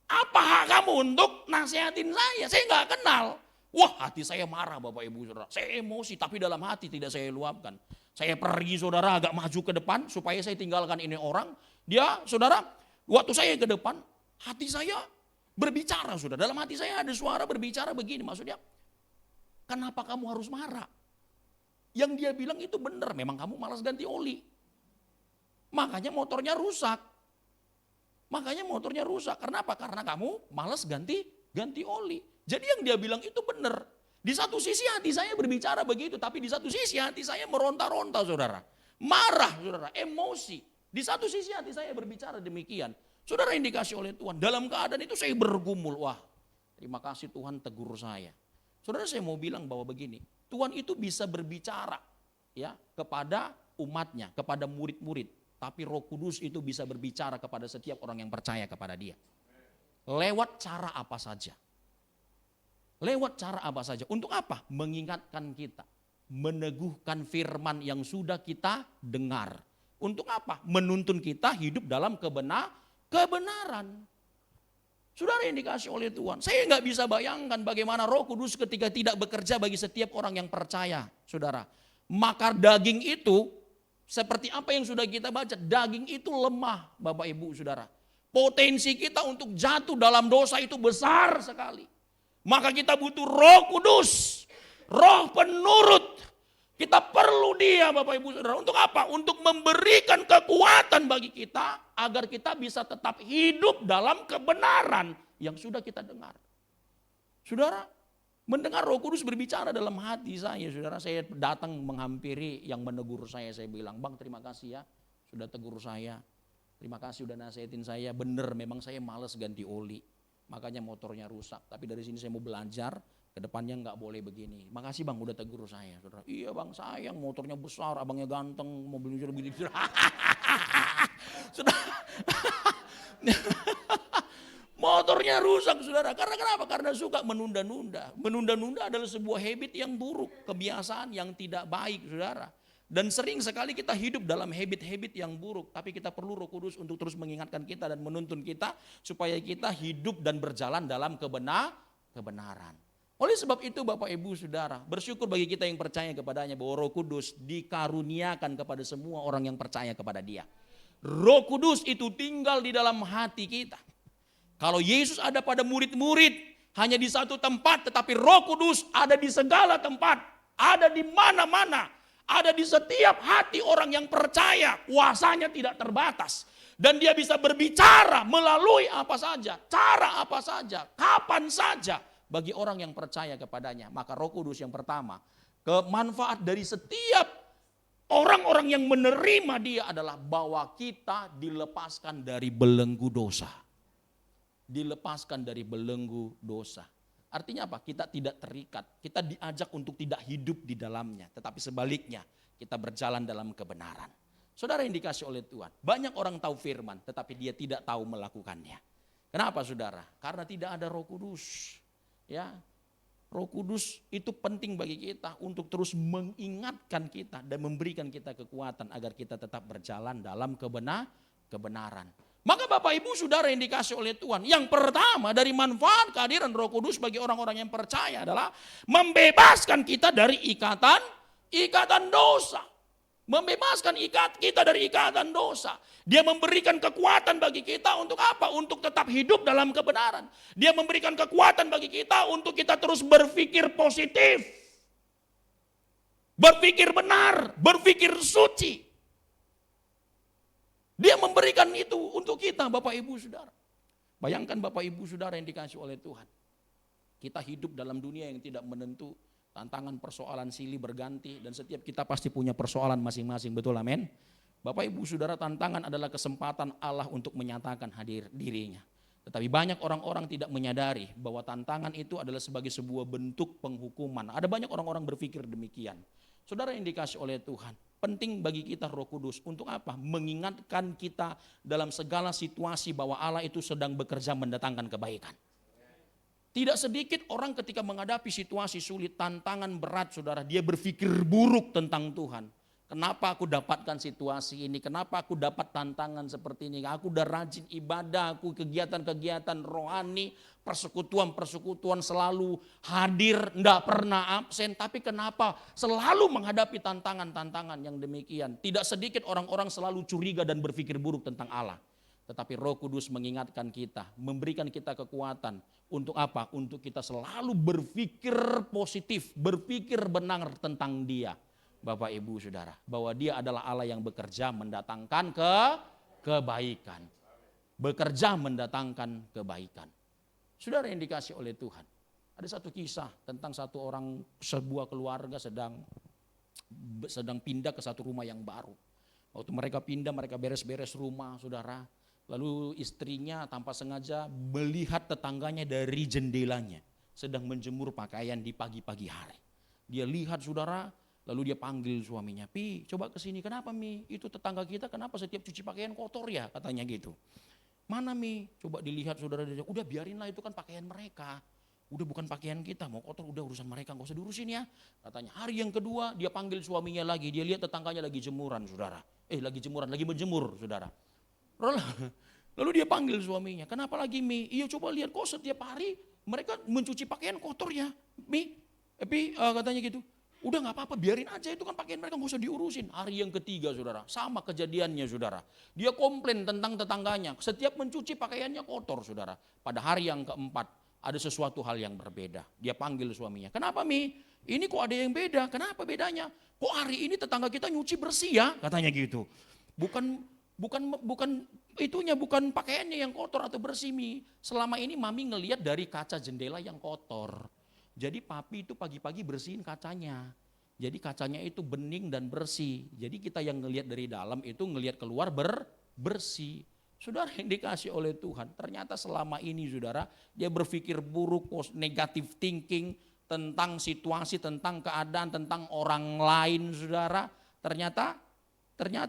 Apa hak kamu untuk nasihatin saya? Saya nggak kenal. Wah, hati saya marah, Bapak Ibu Saudara. Saya emosi, tapi dalam hati tidak saya luapkan. Saya pergi, saudara, agak maju ke depan supaya saya tinggalkan ini orang. Dia, saudara, waktu saya ke depan, hati saya berbicara, saudara. Dalam hati saya ada suara berbicara begini, maksudnya, kenapa kamu harus marah? Yang dia bilang itu benar, memang kamu malas ganti oli. Makanya motornya rusak. Kenapa? Karena kamu malas ganti oli. Jadi yang dia bilang itu benar. Di satu sisi hati saya berbicara begitu, tapi di satu sisi hati saya meronta-ronta, saudara. Marah, saudara, emosi. Di satu sisi hati saya berbicara demikian. Saudara, yang dikasih oleh Tuhan, dalam keadaan itu saya bergumul. Wah, terima kasih Tuhan tegur saya. Saudara, saya mau bilang bahwa begini, Tuhan itu bisa berbicara ya kepada umatnya, kepada murid-murid. Tapi Roh Kudus itu bisa berbicara kepada setiap orang yang percaya kepada Dia. Lewat cara apa saja. Lewat cara apa saja. Untuk apa? Mengingatkan kita. Meneguhkan firman yang sudah kita dengar. Untuk apa? Menuntun kita hidup dalam kebenaran. Saudara yang dikasih oleh Tuhan. Saya nggak bisa bayangkan bagaimana Roh Kudus ketika tidak bekerja bagi setiap orang yang percaya. Saudara. Maka daging itu seperti apa yang sudah kita baca. Daging itu lemah Bapak Ibu Saudara. Potensi kita untuk jatuh dalam dosa itu besar sekali. Maka kita butuh Roh Kudus. Roh penurut. Kita perlu dia Bapak Ibu Saudara. Untuk apa? Untuk memberikan kekuatan bagi kita agar kita bisa tetap hidup dalam kebenaran yang sudah kita dengar. Saudara, mendengar Roh Kudus berbicara dalam hati saya. Saudara, saya datang menghampiri yang menegur saya. Saya bilang, Bang terima kasih ya sudah tegur saya. Terima kasih udah nasihatin saya. Bener memang saya males ganti oli. Makanya motornya rusak. Tapi dari sini saya mau belajar. Kedepannya nggak boleh begini. Makasih Bang udah tegur saya. Saudara, iya Bang sayang motornya besar, abangnya ganteng, mobilnya begini. Saudara, motornya rusak saudara. Karena kenapa? Karena suka menunda-nunda. Menunda-nunda adalah sebuah habit yang buruk, kebiasaan yang tidak baik saudara. Dan sering sekali kita hidup dalam habit-habit yang buruk. Tapi kita perlu Roh Kudus untuk terus mengingatkan kita dan menuntun kita supaya kita hidup dan berjalan dalam kebenaran. Oleh sebab itu Bapak Ibu Saudara, bersyukur bagi kita yang percaya kepadanya bahwa Roh Kudus dikaruniakan kepada semua orang yang percaya kepada dia. Roh Kudus itu tinggal di dalam hati kita. Kalau Yesus ada pada murid-murid hanya di satu tempat, tetapi Roh Kudus ada di segala tempat, ada di mana-mana, ada di setiap hati orang yang percaya, kuasanya tidak terbatas. Dan dia bisa berbicara melalui apa saja, cara apa saja, kapan saja. Bagi orang yang percaya kepadanya, maka Roh Kudus yang pertama, kemanfaat dari setiap orang-orang yang menerima dia adalah bahwa kita dilepaskan dari belenggu dosa. Dilepaskan dari belenggu dosa. Artinya apa? Kita tidak terikat, kita diajak untuk tidak hidup di dalamnya. Tetapi sebaliknya, kita berjalan dalam kebenaran. Saudara yang dikasih oleh Tuhan, banyak orang tahu firman, tetapi dia tidak tahu melakukannya. Kenapa saudara? Karena tidak ada Roh Kudus. Ya, Roh Kudus itu penting bagi kita untuk terus mengingatkan kita dan memberikan kita kekuatan agar kita tetap berjalan dalam kebenaran. Maka Bapak Ibu Saudara yang dikasih oleh Tuhan, yang pertama dari manfaat kehadiran Roh Kudus bagi orang-orang yang percaya adalah membebaskan kita dari ikatan dosa. Membebaskan kita dari ikatan dosa. Dia memberikan kekuatan bagi kita untuk apa? Untuk tetap hidup dalam kebenaran. Dia memberikan kekuatan bagi kita untuk kita terus berpikir positif. Berpikir benar, berpikir suci. Dia memberikan itu untuk kita Bapak Ibu Saudara. Bayangkan Bapak Ibu Saudara yang dikasih oleh Tuhan. Kita hidup dalam dunia yang tidak menentu. Tantangan persoalan silih berganti dan setiap kita pasti punya persoalan masing-masing, betul amin? Bapak Ibu Saudara, tantangan adalah kesempatan Allah untuk menyatakan hadir dirinya. Tetapi banyak orang-orang tidak menyadari bahwa tantangan itu adalah sebagai sebuah bentuk penghukuman. Ada banyak orang-orang berpikir demikian. Saudara yang dikasih oleh Tuhan, penting bagi kita Roh Kudus untuk apa? Mengingatkan kita dalam segala situasi bahwa Allah itu sedang bekerja mendatangkan kebaikan. Tidak sedikit orang ketika menghadapi situasi sulit, tantangan berat saudara, dia berpikir buruk tentang Tuhan. Kenapa aku dapatkan situasi ini, kenapa aku dapat tantangan seperti ini, aku udah rajin ibadah, aku kegiatan-kegiatan rohani, persekutuan selalu hadir, enggak pernah absen, tapi kenapa selalu menghadapi tantangan-tantangan yang demikian. Tidak sedikit orang-orang selalu curiga dan berpikir buruk tentang Allah. Tetapi Roh Kudus mengingatkan kita, memberikan kita kekuatan. Untuk apa? Untuk kita selalu berpikir positif, berpikir benar tentang Dia. Bapak Ibu Saudara, bahwa Dia adalah Allah yang bekerja mendatangkan kebaikan. Bekerja mendatangkan kebaikan. Saudara yang dikasih oleh Tuhan. Ada satu kisah tentang sebuah keluarga sedang pindah ke satu rumah yang baru. Waktu mereka pindah, mereka beres-beres rumah, saudara. Lalu istrinya tanpa sengaja melihat tetangganya dari jendelanya sedang menjemur pakaian di pagi-pagi hari. Dia lihat saudara, lalu dia panggil suaminya, "Pi, coba kesini." "Kenapa Mi? Itu tetangga kita kenapa setiap cuci pakaian kotor ya?" katanya gitu. "Mana Mi?" Coba dilihat saudara, "Udah biarinlah itu kan pakaian mereka." Udah bukan pakaian kita, mau kotor udah urusan mereka, gak usah diurusin ya. Katanya hari yang kedua dia panggil suaminya lagi, dia lihat tetangganya lagi jemuran saudara. Lagi menjemur saudara. Lalu dia panggil suaminya, kenapa lagi Mi? Iya coba lihat kok setiap hari mereka mencuci pakaian kotor ya Mi. Katanya gitu, udah gak apa-apa biarin aja itu kan pakaian mereka gak usah diurusin. Hari yang ketiga saudara, sama kejadiannya saudara. Dia komplain tentang tetangganya, setiap mencuci pakaiannya kotor saudara. Pada hari yang keempat, ada sesuatu hal yang berbeda. Dia panggil suaminya. Kenapa Mi? Ini kok ada yang beda? Kenapa bedanya? Kok hari ini tetangga kita nyuci bersih ya? Katanya gitu. Bukan pakaiannya yang kotor atau bersih Mi. Selama ini Mami ngelihat dari kaca jendela yang kotor. Jadi Papi itu pagi-pagi bersihin kacanya. Jadi kacanya itu bening dan bersih. Jadi kita yang ngelihat dari dalam itu ngelihat keluar bersih. Saudara yang dikasih oleh Tuhan, ternyata selama ini saudara, dia berpikir buruk, negative thinking tentang situasi, tentang keadaan, tentang orang lain saudara. Ternyata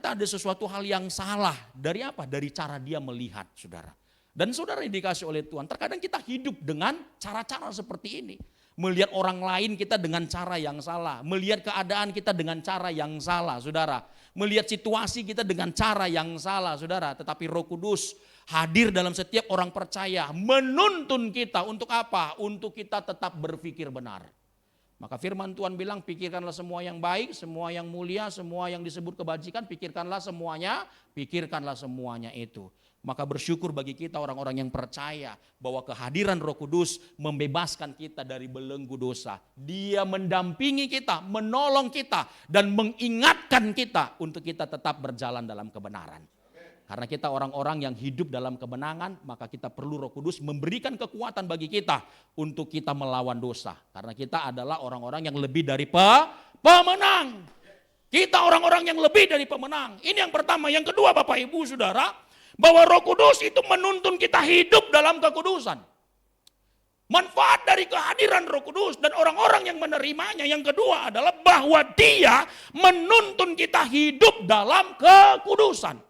ada sesuatu hal yang salah. Dari apa? Dari cara dia melihat saudara. Dan saudara yang dikasih oleh Tuhan, terkadang kita hidup dengan cara-cara seperti ini. Melihat orang lain kita dengan cara yang salah. Melihat keadaan kita dengan cara yang salah saudara. Melihat situasi kita dengan cara yang salah saudara. Tetapi Roh Kudus hadir dalam setiap orang percaya. Menuntun kita untuk apa? Untuk kita tetap berpikir benar. Maka firman Tuhan bilang pikirkanlah semua yang baik, semua yang mulia, semua yang disebut kebajikan. Pikirkanlah semuanya itu. Maka bersyukur bagi kita orang-orang yang percaya bahwa kehadiran Roh Kudus membebaskan kita dari belenggu dosa. Dia mendampingi kita, menolong kita dan mengingatkan kita untuk kita tetap berjalan dalam kebenaran. Karena kita orang-orang yang hidup dalam kebenangan, maka kita perlu Roh Kudus memberikan kekuatan bagi kita untuk kita melawan dosa. Karena kita adalah orang-orang yang lebih dari pemenang. Kita orang-orang yang lebih dari pemenang. Ini yang pertama. Yang kedua Bapak Ibu Saudara, bahwa Roh Kudus itu menuntun kita hidup dalam kekudusan. Manfaat dari kehadiran Roh Kudus dan orang-orang yang menerimanya. Yang kedua adalah bahwa dia menuntun kita hidup dalam kekudusan.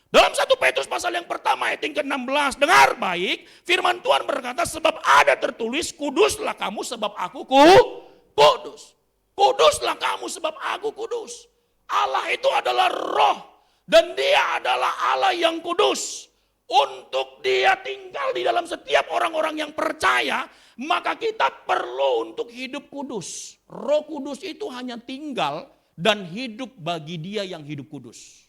Dalam 1 Petrus pasal yang pertama ayat yang ke-16, dengar baik, firman Tuhan berkata sebab ada tertulis kuduslah kamu sebab aku kudus. Kuduslah kamu sebab aku kudus. Allah itu adalah roh. Dan dia adalah Allah yang kudus. Untuk dia tinggal di dalam setiap orang-orang yang percaya, maka kita perlu untuk hidup kudus. Roh Kudus itu hanya tinggal dan hidup bagi dia yang hidup kudus.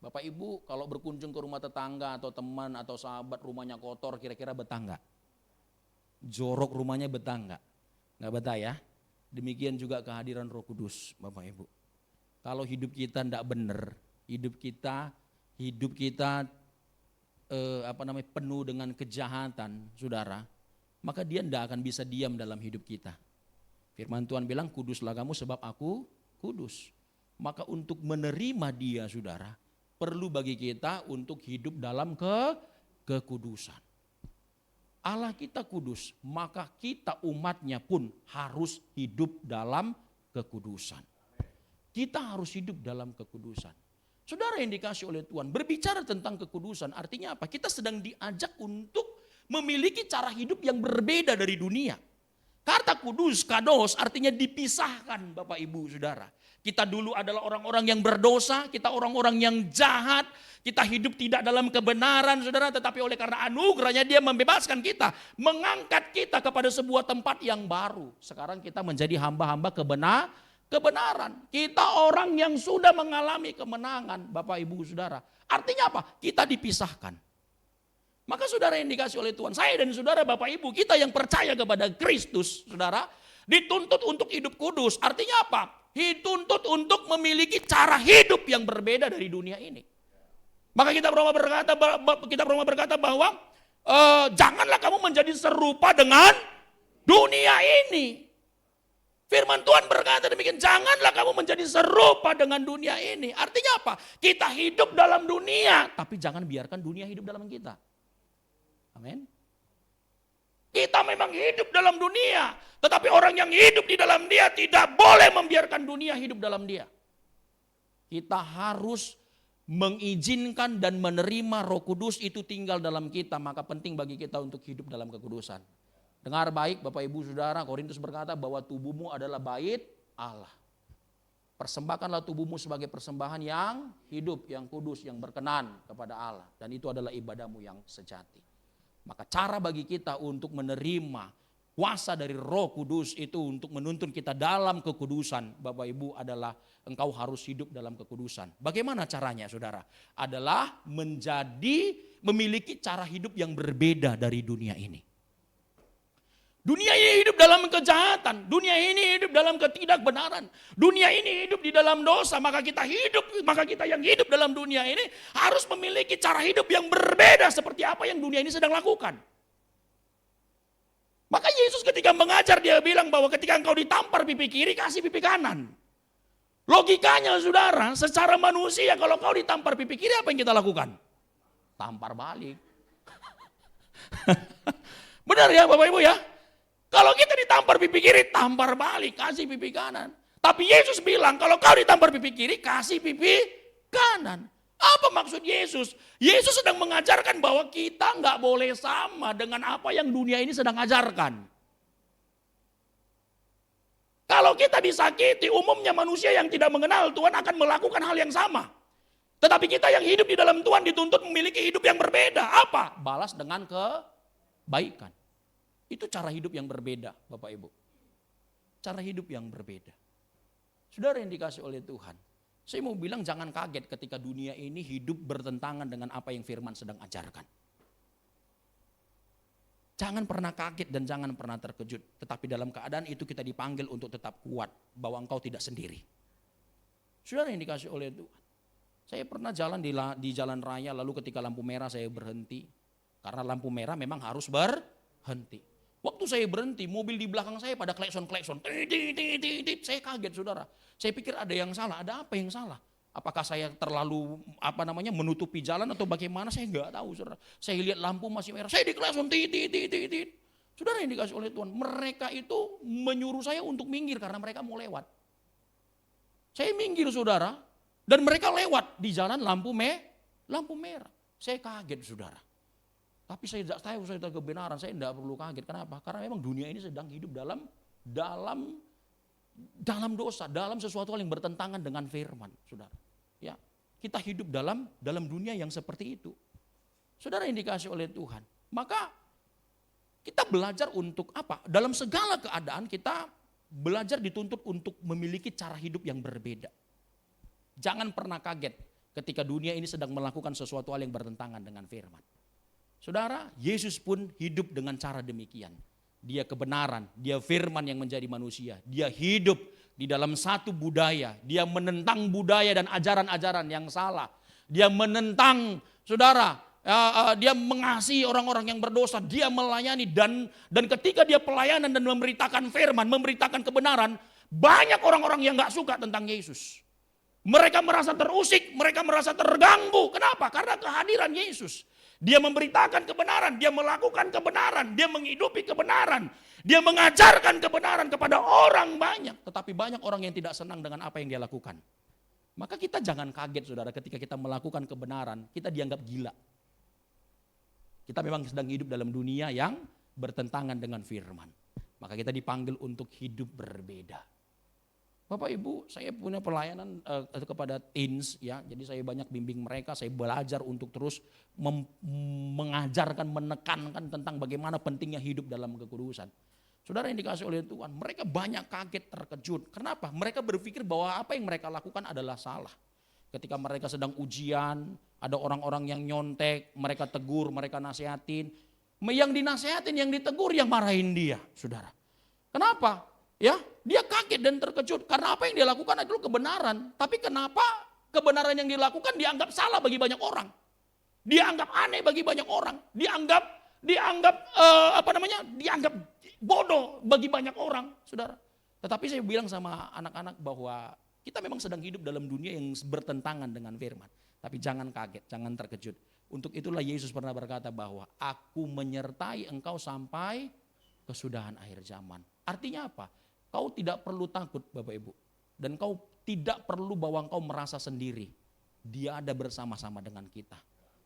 Bapak Ibu kalau berkunjung ke rumah tetangga atau teman atau sahabat rumahnya kotor, kira-kira betah enggak? Jorok rumahnya betah enggak? Enggak betah ya? Demikian juga kehadiran Roh Kudus, Bapak Ibu. Kalau hidup kita tidak benar, hidup kita penuh dengan kejahatan, saudara, maka dia tidak akan bisa diam dalam hidup kita. Firman Tuhan bilang, kuduslah kamu sebab aku kudus. Maka untuk menerima dia, saudara, perlu bagi kita untuk hidup dalam kekudusan. Allah kita kudus, maka kita umatnya pun harus hidup dalam kekudusan. Kita harus hidup dalam kekudusan. Saudara yang dikasih oleh Tuhan, berbicara tentang kekudusan artinya apa? Kita sedang diajak untuk memiliki cara hidup yang berbeda dari dunia. Kata kudus, kados artinya dipisahkan Bapak Ibu Saudara. Kita dulu adalah orang-orang yang berdosa, kita orang-orang yang jahat, kita hidup tidak dalam kebenaran saudara, tetapi oleh karena anugerahnya dia membebaskan kita, mengangkat kita kepada sebuah tempat yang baru. Sekarang kita menjadi hamba-hamba kebenaran. Kita orang yang sudah mengalami kemenangan Bapak Ibu Saudara. Artinya apa? Kita dipisahkan. Maka saudara yang dikasih oleh Tuhan, saya dan saudara Bapak Ibu, kita yang percaya kepada Kristus saudara, dituntut untuk hidup kudus. Artinya apa? Dituntut untuk memiliki cara hidup yang berbeda dari dunia ini. Maka kita pernah berkata bahwa janganlah kamu menjadi serupa dengan dunia ini. Firman Tuhan berkata demikian, janganlah kamu menjadi serupa dengan dunia ini. Artinya apa? Kita hidup dalam dunia, tapi jangan biarkan dunia hidup dalam kita. Amin. Kita memang hidup dalam dunia, tetapi orang yang hidup di dalam dia tidak boleh membiarkan dunia hidup dalam dia. Kita harus mengizinkan dan menerima Roh Kudus itu tinggal dalam kita, maka penting bagi kita untuk hidup dalam kekudusan. Dengar baik Bapak Ibu Saudara, Korintus berkata bahwa tubuhmu adalah bait Allah. Persembahkanlah tubuhmu sebagai persembahan yang hidup, yang kudus, yang berkenan kepada Allah. Dan itu adalah ibadahmu yang sejati. Maka cara bagi kita untuk menerima kuasa dari Roh Kudus itu untuk menuntun kita dalam kekudusan, Bapak Ibu, adalah engkau harus hidup dalam kekudusan. Bagaimana caranya Saudara? Adalah memiliki cara hidup yang berbeda dari dunia ini. Dunia ini hidup dalam kejahatan, dunia ini hidup dalam ketidakbenaran, dunia ini hidup di dalam dosa, maka kita yang hidup dalam dunia ini harus memiliki cara hidup yang berbeda seperti apa yang dunia ini sedang lakukan. Maka Yesus ketika mengajar dia bilang bahwa ketika engkau ditampar pipi kiri, kasih pipi kanan. Logikanya Saudara, secara manusia kalau kau ditampar pipi kiri apa yang kita lakukan? Tampar balik. Benar ya Bapak Ibu ya? Kalau kita ditampar pipi kiri, tampar balik, kasih pipi kanan. Tapi Yesus bilang kalau kau ditampar pipi kiri, kasih pipi kanan. Apa maksud Yesus? Yesus sedang mengajarkan bahwa kita nggak boleh sama dengan apa yang dunia ini sedang ajarkan. Kalau kita disakiti, umumnya manusia yang tidak mengenal Tuhan akan melakukan hal yang sama. Tetapi kita yang hidup di dalam Tuhan dituntut memiliki hidup yang berbeda. Apa? Balas dengan kebaikan. Itu cara hidup yang berbeda Bapak Ibu. Cara hidup yang berbeda. Saudara yang dikasih oleh Tuhan. Saya mau bilang jangan kaget ketika dunia ini hidup bertentangan dengan apa yang firman sedang ajarkan. Jangan pernah kaget dan jangan pernah terkejut. Tetapi dalam keadaan itu kita dipanggil untuk tetap kuat. Bahwa engkau tidak sendiri. Saudara yang dikasih oleh Tuhan. Saya pernah jalan di jalan raya lalu ketika lampu merah saya berhenti. Karena lampu merah memang harus berhenti. Waktu saya berhenti, mobil di belakang saya pada klekson-klekson. Saya kaget Saudara. Saya pikir ada yang salah, ada apa yang salah? Apakah saya terlalu menutupi jalan atau bagaimana? Saya enggak tahu Saudara. Saya lihat lampu masih merah, saya diklekson. Saudara yang dikasih oleh Tuhan, mereka itu menyuruh saya untuk minggir karena mereka mau lewat. Saya minggir Saudara, dan mereka lewat di jalan lampu merah. Saya kaget Saudara. Tapi saya tidak tahu saya kebenaran, saya tidak perlu kaget. Kenapa? Karena memang dunia ini sedang hidup dalam dosa, dalam sesuatu hal yang bertentangan dengan firman, Saudara. Ya, kita hidup dalam dunia yang seperti itu. Saudara yang dikasih oleh Tuhan. Maka kita belajar untuk apa? Dalam segala keadaan kita belajar dituntut untuk memiliki cara hidup yang berbeda. Jangan pernah kaget ketika dunia ini sedang melakukan sesuatu hal yang bertentangan dengan firman. Saudara, Yesus pun hidup dengan cara demikian. Dia kebenaran, dia firman yang menjadi manusia. Dia hidup di dalam satu budaya. Dia menentang budaya dan ajaran-ajaran yang salah. Dia menentang, Saudara, dia mengasihi orang-orang yang berdosa. Dia melayani dan ketika dia pelayanan dan memberitakan firman, memberitakan kebenaran, banyak orang-orang yang gak suka tentang Yesus. Mereka merasa terusik, mereka merasa terganggu. Kenapa? Karena kehadiran Yesus. Dia memberitakan kebenaran, dia melakukan kebenaran, dia menghidupi kebenaran, dia mengajarkan kebenaran kepada orang banyak. Tetapi banyak orang yang tidak senang dengan apa yang dia lakukan. Maka kita jangan kaget Saudara ketika kita melakukan kebenaran, kita dianggap gila. Kita memang sedang hidup dalam dunia yang bertentangan dengan firman. Maka kita dipanggil untuk hidup berbeda. Bapak Ibu, saya punya pelayanan kepada teens ya. Jadi saya banyak bimbing mereka, saya belajar untuk terus mengajarkan, menekankan tentang bagaimana pentingnya hidup dalam kekudusan. Saudara yang dikasih oleh Tuhan, mereka banyak kaget, terkejut. Kenapa? Mereka berpikir bahwa apa yang mereka lakukan adalah salah. Ketika mereka sedang ujian, ada orang-orang yang nyontek, mereka tegur, mereka nasihatin. Yang dinasehatin, yang ditegur, yang marahin dia, Saudara. Kenapa? Ya, dia kaget dan terkejut karena apa yang dia lakukan adalah kebenaran. Tapi kenapa kebenaran yang dilakukan dianggap salah bagi banyak orang? Dianggap aneh bagi banyak orang. Dianggap bodoh bagi banyak orang, Saudara. Tetapi saya bilang sama anak-anak bahwa kita memang sedang hidup dalam dunia yang bertentangan dengan firman. Tapi jangan kaget, jangan terkejut. Untuk itulah Yesus pernah berkata bahwa aku menyertai engkau sampai kesudahan akhir zaman. Artinya apa? Kau tidak perlu takut Bapak Ibu. Dan kau tidak perlu bahwa engkau merasa sendiri. Dia ada bersama-sama dengan kita.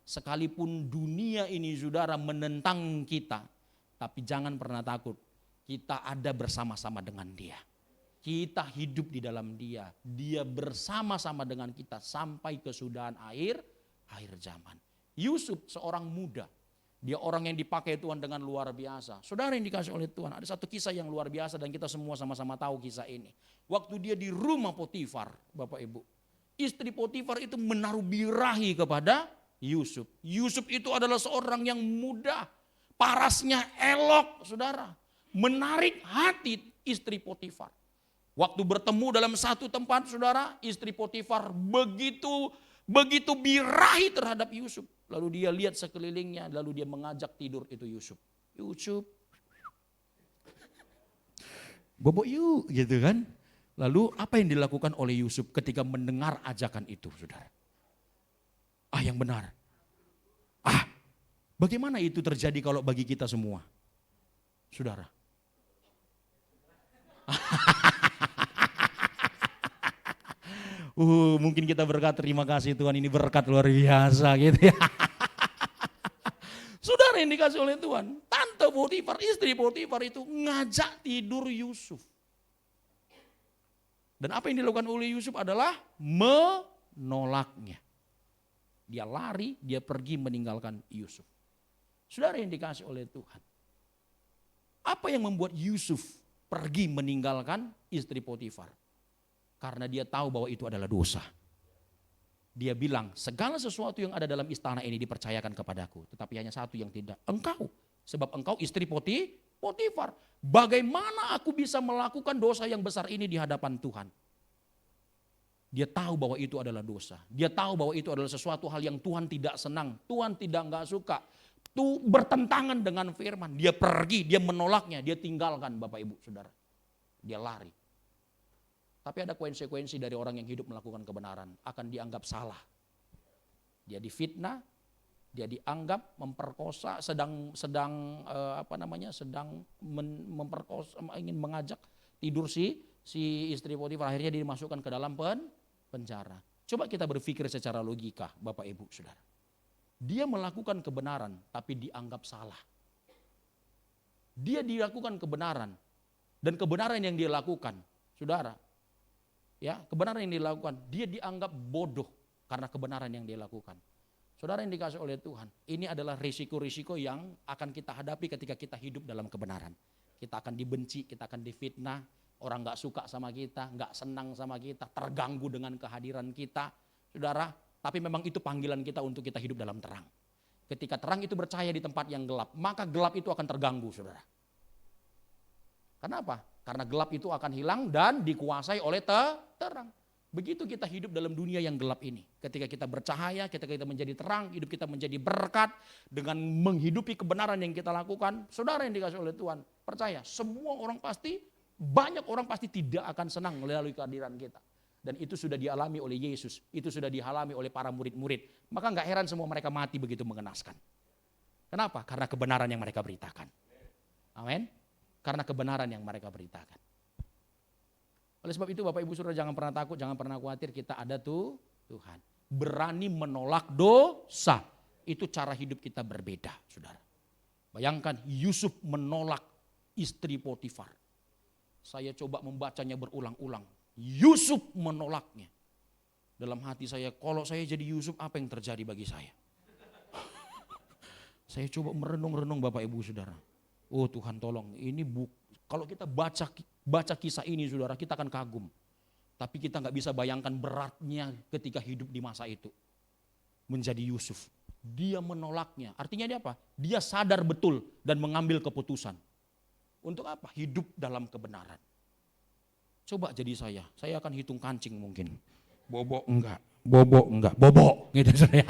Sekalipun dunia ini saudara menentang kita, tapi jangan pernah takut. Kita ada bersama-sama dengan dia. Kita hidup di dalam dia. Dia bersama-sama dengan kita sampai kesudahan akhir zaman. Yusuf seorang muda. Dia orang yang dipakai Tuhan dengan luar biasa. Saudara yang dikasih oleh Tuhan, ada satu kisah yang luar biasa dan kita semua sama-sama tahu kisah ini. Waktu dia di rumah Potifar, Bapak Ibu. Istri Potifar itu menaruh birahi kepada Yusuf. Yusuf itu adalah seorang yang muda. Parasnya elok, saudara. Menarik hati istri Potifar. Waktu bertemu dalam satu tempat, saudara, istri Potifar begitu birahi terhadap Yusuf. Lalu dia lihat sekelilingnya, lalu dia mengajak tidur itu Yusuf. Yusuf, bobok yuk gitu kan. Lalu apa yang dilakukan oleh Yusuf ketika mendengar ajakan itu, saudara? Yang benar. Bagaimana itu terjadi kalau bagi kita semua? Saudara. Mungkin kita berkata terima kasih Tuhan, ini berkat luar biasa gitu ya. Saudara yang dikasih oleh Tuhan, tante Potifar, istri Potifar itu ngajak tidur Yusuf. Dan apa yang dilakukan oleh Yusuf adalah menolaknya. Dia lari, dia pergi meninggalkan Yusuf. Saudara yang dikasih oleh Tuhan. Apa yang membuat Yusuf pergi meninggalkan istri Potifar? Karena dia tahu bahwa itu adalah dosa. Dia bilang, segala sesuatu yang ada dalam istana ini dipercayakan kepadaku. Tetapi hanya satu yang tidak, engkau. Sebab engkau istri Potifar. Bagaimana aku bisa melakukan dosa yang besar ini di hadapan Tuhan? Dia tahu bahwa itu adalah dosa. Dia tahu bahwa itu adalah sesuatu hal yang Tuhan tidak senang. Tuhan tidak suka. Itu bertentangan dengan firman. Dia pergi, dia menolaknya, dia tinggalkan Bapak Ibu Saudara. Dia lari. Tapi ada konsekuensi dari orang yang hidup melakukan kebenaran, akan dianggap salah. Dia difitnah, dia dianggap memperkosa, sedang memperkosa, ingin mengajak tidur si istri Potifar, akhirnya dia dimasukkan ke dalam penjara. Coba kita berpikir secara logika, Bapak Ibu Saudara. Dia melakukan kebenaran tapi dianggap salah. Dia dilakukan kebenaran dan kebenaran yang dia lakukan, Saudara, ya, kebenaran yang dilakukan, dia dianggap bodoh karena kebenaran yang dia lakukan. Saudara yang dikasih oleh Tuhan, ini adalah risiko-risiko yang akan kita hadapi ketika kita hidup dalam kebenaran. Kita akan dibenci, kita akan difitnah, orang gak suka sama kita, gak senang sama kita, terganggu dengan kehadiran kita. Saudara, tapi memang itu panggilan kita untuk kita hidup dalam terang. Ketika terang itu bercahaya di tempat yang gelap, maka gelap itu akan terganggu, saudara. Kenapa? Karena gelap itu akan hilang dan dikuasai oleh terang. Begitu kita hidup dalam dunia yang gelap ini. Ketika kita bercahaya, ketika kita menjadi terang, hidup kita menjadi berkat. Dengan menghidupi kebenaran yang kita lakukan, saudara yang dikasih oleh Tuhan, percaya banyak orang pasti tidak akan senang melalui kehadiran kita. Dan itu sudah dialami oleh Yesus, itu sudah dialami oleh para murid-murid. Maka gak heran semua mereka mati begitu mengenaskan. Kenapa? Karena kebenaran yang mereka beritakan. Amin. Karena kebenaran yang mereka beritakan. Oleh sebab itu Bapak Ibu Saudara jangan pernah takut, jangan pernah khawatir, kita ada Tuhan. Berani menolak dosa, itu cara hidup kita berbeda, Saudara. Bayangkan Yusuf menolak istri Potifar. Saya coba membacanya berulang-ulang. Yusuf menolaknya. Dalam hati saya, kalau saya jadi Yusuf apa yang terjadi bagi saya? Saya coba merenung-renung Bapak Ibu Saudara. Oh Tuhan tolong, ini kalau kita baca kisah ini saudara, kita akan kagum. Tapi kita gak bisa bayangkan beratnya ketika hidup di masa itu. Menjadi Yusuf. Dia menolaknya, artinya dia apa? Dia sadar betul dan mengambil keputusan. Untuk apa? Hidup dalam kebenaran. Coba jadi saya akan hitung kancing mungkin. Bobok enggak, bobok gitu saya.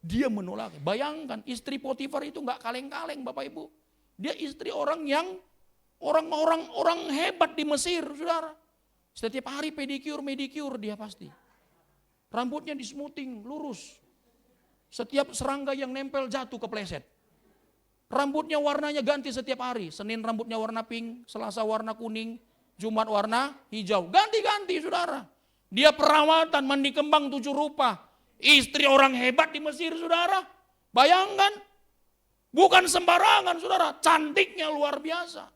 Dia menolak. Bayangkan istri Potifar itu enggak kaleng-kaleng Bapak Ibu. Dia istri orang hebat di Mesir, Saudara. Setiap hari medikur dia pasti. Rambutnya dismoothing, lurus. Setiap serangga yang nempel jatuh kepleset. Rambutnya warnanya ganti setiap hari. Senin rambutnya warna pink, Selasa warna kuning, Jumat warna hijau. Ganti-ganti saudara. Dia perawatan, mandi kembang 7 rupa. Istri orang hebat di Mesir saudara. Bayangkan. Bukan sembarangan saudara. Cantiknya luar biasa.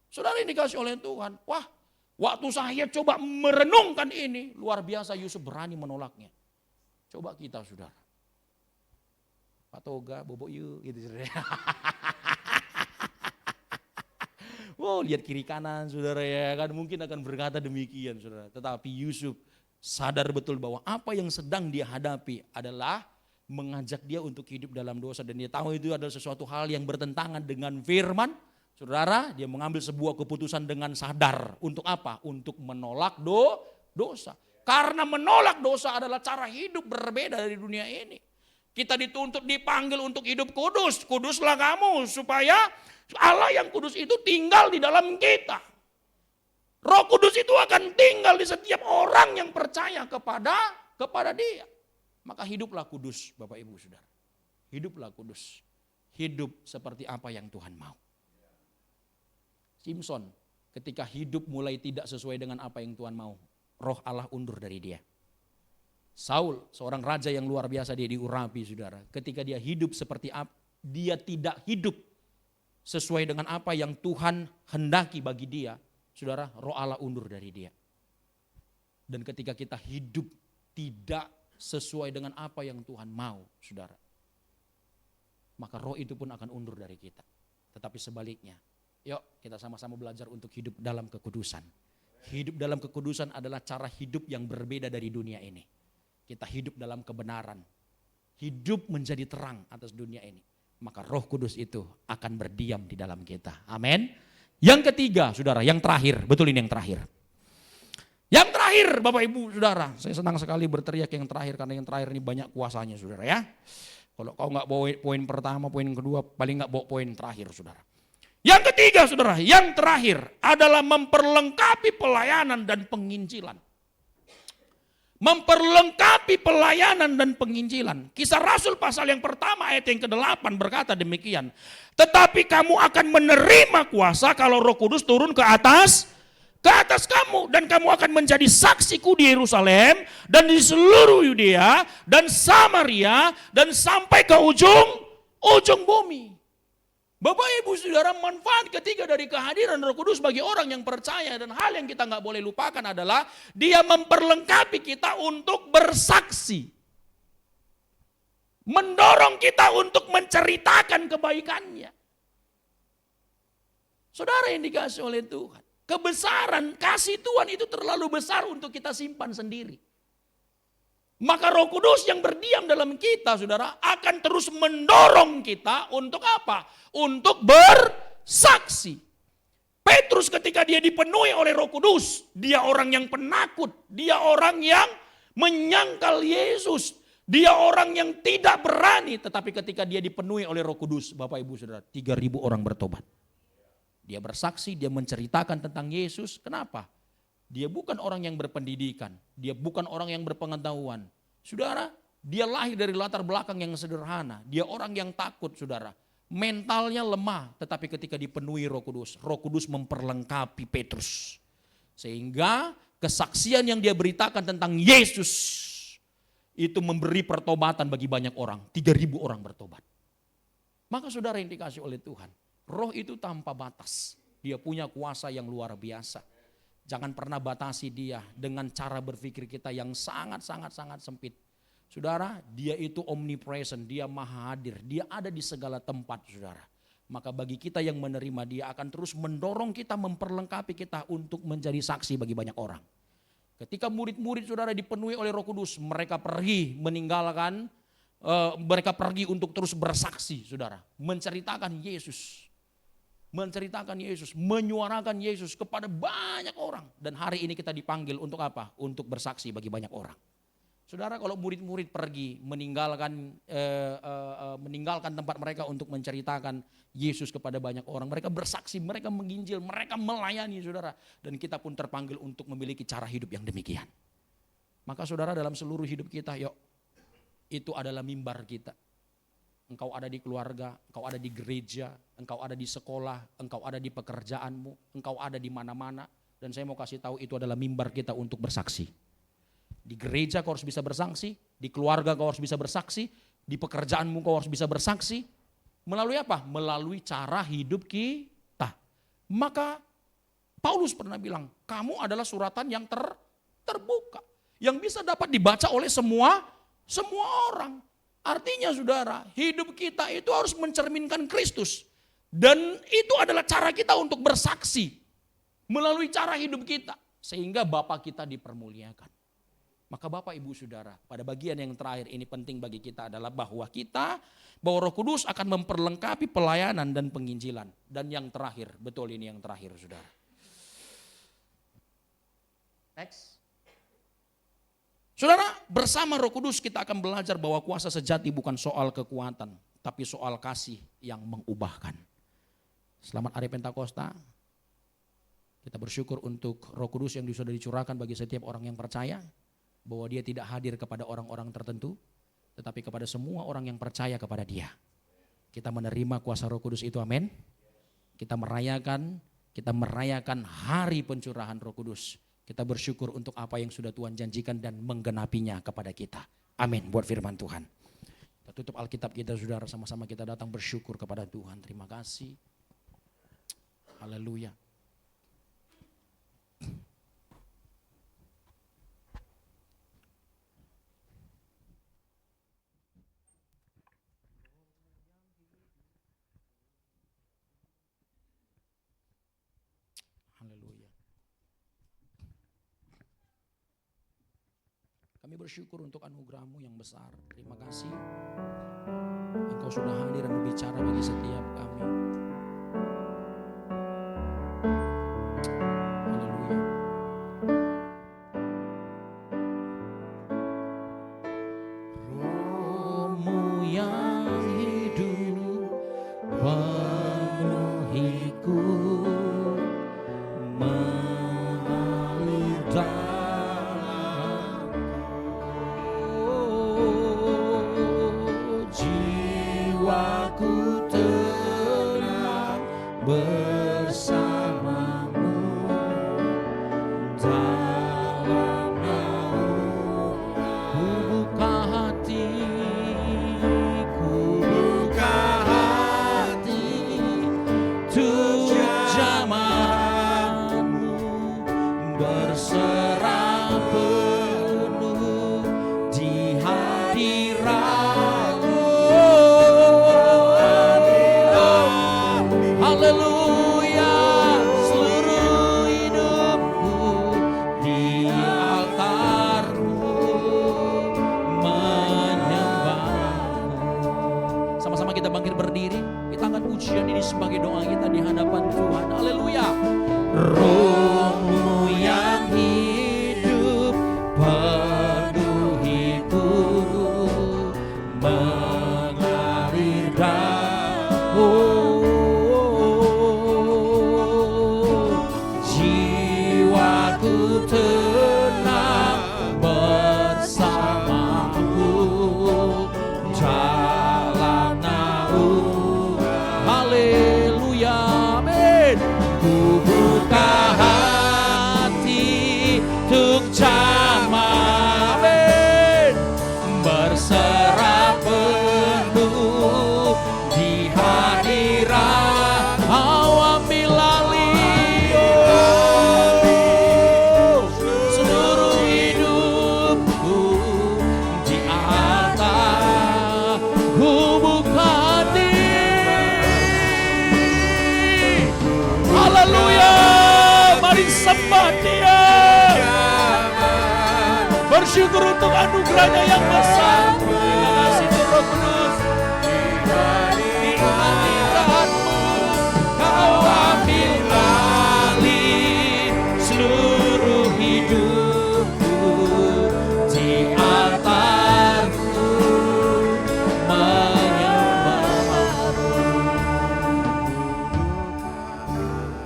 Saudara ini dikasih oleh Tuhan. Wah, waktu saya coba merenungkan ini. Luar biasa Yusuf berani menolaknya. Coba kita saudara. Pak Toga, bobok yuk gitu saudara. Wow, lihat kiri kanan saudara ya kan, mungkin akan berkata demikian saudara. Tetapi Yusuf sadar betul bahwa apa yang sedang dia hadapi adalah mengajak dia untuk hidup dalam dosa. Dan dia tahu itu adalah sesuatu hal yang bertentangan dengan firman. Saudara, dia mengambil sebuah keputusan dengan sadar. Untuk apa? Untuk menolak dosa. Karena menolak dosa adalah cara hidup berbeda dari dunia ini. Kita dituntut, dipanggil untuk hidup kudus. Kuduslah kamu supaya Allah yang kudus itu tinggal di dalam kita. Roh Kudus itu akan tinggal di setiap orang yang percaya kepada dia. Maka hiduplah kudus Bapak Ibu Saudara. Hiduplah kudus. Hidup seperti apa yang Tuhan mau. Simson ketika hidup mulai tidak sesuai dengan apa yang Tuhan mau. Roh Allah undur dari dia. Saul seorang raja yang luar biasa, dia diurapi saudara. Ketika dia hidup seperti apa, dia tidak hidup sesuai dengan apa yang Tuhan hendaki bagi dia, saudara, roh Allah undur dari dia. Dan ketika kita hidup tidak sesuai dengan apa yang Tuhan mau, saudara, maka roh itu pun akan undur dari kita. Tetapi sebaliknya, yuk kita sama-sama belajar untuk hidup dalam kekudusan. Hidup dalam kekudusan adalah cara hidup yang berbeda dari dunia ini. Kita hidup dalam kebenaran, hidup menjadi terang atas dunia ini. Maka Roh Kudus itu akan berdiam di dalam kita. Amin. Yang ketiga, saudara, yang terakhir, betul ini yang terakhir. Yang terakhir, Bapak Ibu, saudara, saya senang sekali berteriak yang terakhir karena yang terakhir ini banyak kuasanya, saudara ya. Kalau kau nggak bawa poin pertama, poin kedua, paling nggak bawa poin terakhir, saudara. Yang ketiga, saudara, yang terakhir adalah memperlengkapi pelayanan dan penginjilan. Memperlengkapi pelayanan dan penginjilan. Kisah Rasul pasal yang pertama ayat yang ke-8 berkata demikian. Tetapi kamu akan menerima kuasa kalau Roh Kudus turun ke atas kamu. Dan kamu akan menjadi saksiku di Yerusalem dan di seluruh Yudea dan Samaria dan sampai ke ujung bumi. Bapak Ibu Saudara, manfaat ketiga dari kehadiran Roh Kudus bagi orang yang percaya dan hal yang kita nggak boleh lupakan adalah dia memperlengkapi kita untuk bersaksi. Mendorong kita untuk menceritakan kebaikannya. Saudara yang dikasih oleh Tuhan, kebesaran kasih Tuhan itu terlalu besar untuk kita simpan sendiri. Maka Roh Kudus yang berdiam dalam kita, saudara, akan terus mendorong kita untuk apa? Untuk bersaksi. Petrus ketika dia dipenuhi oleh Roh Kudus, dia orang yang penakut, dia orang yang menyangkal Yesus, dia orang yang tidak berani. Tetapi ketika dia dipenuhi oleh Roh Kudus, Bapak Ibu Saudara, 3.000 orang bertobat. Dia bersaksi, dia menceritakan tentang Yesus. Kenapa? Dia bukan orang yang berpendidikan, dia bukan orang yang berpengetahuan. Saudara, dia lahir dari latar belakang yang sederhana. Dia orang yang takut, saudara. Mentalnya lemah, tetapi ketika dipenuhi Roh Kudus memperlengkapi Petrus. Sehingga kesaksian yang dia beritakan tentang Yesus itu memberi pertobatan bagi banyak orang. 3.000 orang bertobat. Maka saudara yang dikasih oleh Tuhan, Roh itu tanpa batas. Dia punya kuasa yang luar biasa. Jangan pernah batasi dia dengan cara berpikir kita yang sangat sempit. Saudara, dia itu omnipresent, dia maha hadir, dia ada di segala tempat, saudara. Maka bagi kita yang menerima, dia akan terus mendorong kita, memperlengkapi kita untuk menjadi saksi bagi banyak orang. Ketika murid-murid saudara dipenuhi oleh Roh Kudus, mereka pergi meninggalkan, mereka pergi untuk terus bersaksi, saudara. Menceritakan Yesus. Menyuarakan Yesus kepada banyak orang. Dan hari ini kita dipanggil untuk apa? Untuk bersaksi bagi banyak orang. Saudara, kalau murid-murid pergi meninggalkan tempat mereka untuk menceritakan Yesus kepada banyak orang. Mereka bersaksi, mereka menginjil, mereka melayani, saudara. Dan kita pun terpanggil untuk memiliki cara hidup yang demikian. Maka saudara, dalam seluruh hidup kita, yuk, itu adalah mimbar kita. Engkau ada di keluarga, engkau ada di gereja, engkau ada di sekolah, engkau ada di pekerjaanmu, engkau ada di mana-mana. Dan saya mau kasih tahu itu adalah mimbar kita untuk bersaksi. Di gereja kau harus bisa bersaksi, di keluarga kau harus bisa bersaksi, di pekerjaanmu kau harus bisa bersaksi. Melalui apa? Melalui cara hidup kita. Maka Paulus pernah bilang, kamu adalah suratan yang terbuka. Yang bisa dapat dibaca oleh semua orang. Artinya saudara, hidup kita itu harus mencerminkan Kristus. Dan itu adalah cara kita untuk bersaksi. Melalui cara hidup kita. Sehingga Bapa kita dipermuliakan. Maka Bapak Ibu Saudara, pada bagian yang terakhir ini penting bagi kita adalah bahwa Roh Kudus akan memperlengkapi pelayanan dan penginjilan. Dan yang terakhir, betul ini yang terakhir Saudara. Next. Saudara, bersama Roh Kudus kita akan belajar bahwa kuasa sejati bukan soal kekuatan, tapi soal kasih yang mengubahkan. Selamat Hari Pentakosta. Kita bersyukur untuk Roh Kudus yang sudah dicurahkan bagi setiap orang yang percaya. Bahwa dia tidak hadir kepada orang-orang tertentu, tetapi kepada semua orang yang percaya kepada dia. Kita menerima kuasa Roh Kudus itu, amin. Kita merayakan hari pencurahan Roh Kudus. Kita bersyukur untuk apa yang sudah Tuhan janjikan dan menggenapinya kepada kita. Amin, buat firman Tuhan. Kita tutup Alkitab kita saudara, sama-sama kita datang bersyukur kepada Tuhan. Terima kasih. Haleluya. Haleluya. Kami bersyukur untuk anugerah-Mu yang besar. Terima kasih. Engkau sudah hadir dan berbicara bagi setiap kami. Haleluya. Roh-Mu yang hidup penuhiku. Jiwaku tenang bersamamu dalam naungan. Ku buka hati, untuk jamaah-Mu, berserah penuh di hadirat-Mu. Haleluya, seluruh hidupku di altar-Mu menyembah-Mu. Sama-sama kita bangkit berdiri, kita angkat pujian ini sebagai doa kita di hadapan Tuhan. Haleluya. Roh-Mu yang hidup penuhiku, mengalir jiwaku tenang bersamamu dalam naungan. Haleluya, amin. Ku buka hati untuk jamaah, amin. Berserah penuh di hadirat. Ambil alih seluruh hidupku di altar. Ku buka hati. Haleluya, mari sembah Dia. Bersyukur untuk anugerahnya yang besar. Terima kasih untuk Roh Kudus. Di hadirat-Mu Kau ambil alih seluruh hidupku di altar-Mu menyembah-Mu.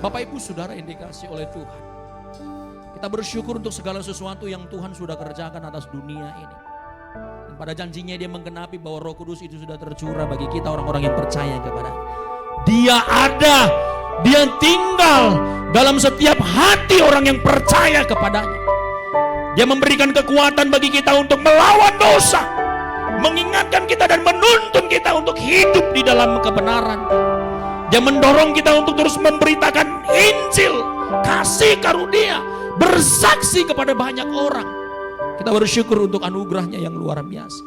Bapak Ibu Saudara yang dikasihi oleh Tuhan, kita bersyukur untuk segala sesuatu yang Tuhan sudah kerjakan atas dunia ini. Dan pada janjinya Dia menggenapi bahwa Roh Kudus itu sudah tercurah bagi kita orang-orang yang percaya kepada Dia ada, Dia tinggal dalam setiap hati orang yang percaya kepadanya. Dia memberikan kekuatan bagi kita untuk melawan dosa, mengingatkan kita dan menuntun kita untuk hidup di dalam kebenaran. Dia mendorong kita untuk terus memberitakan Injil, kasih karunia, bersaksi kepada banyak orang. Kita bersyukur untuk anugerahnya yang luar biasa.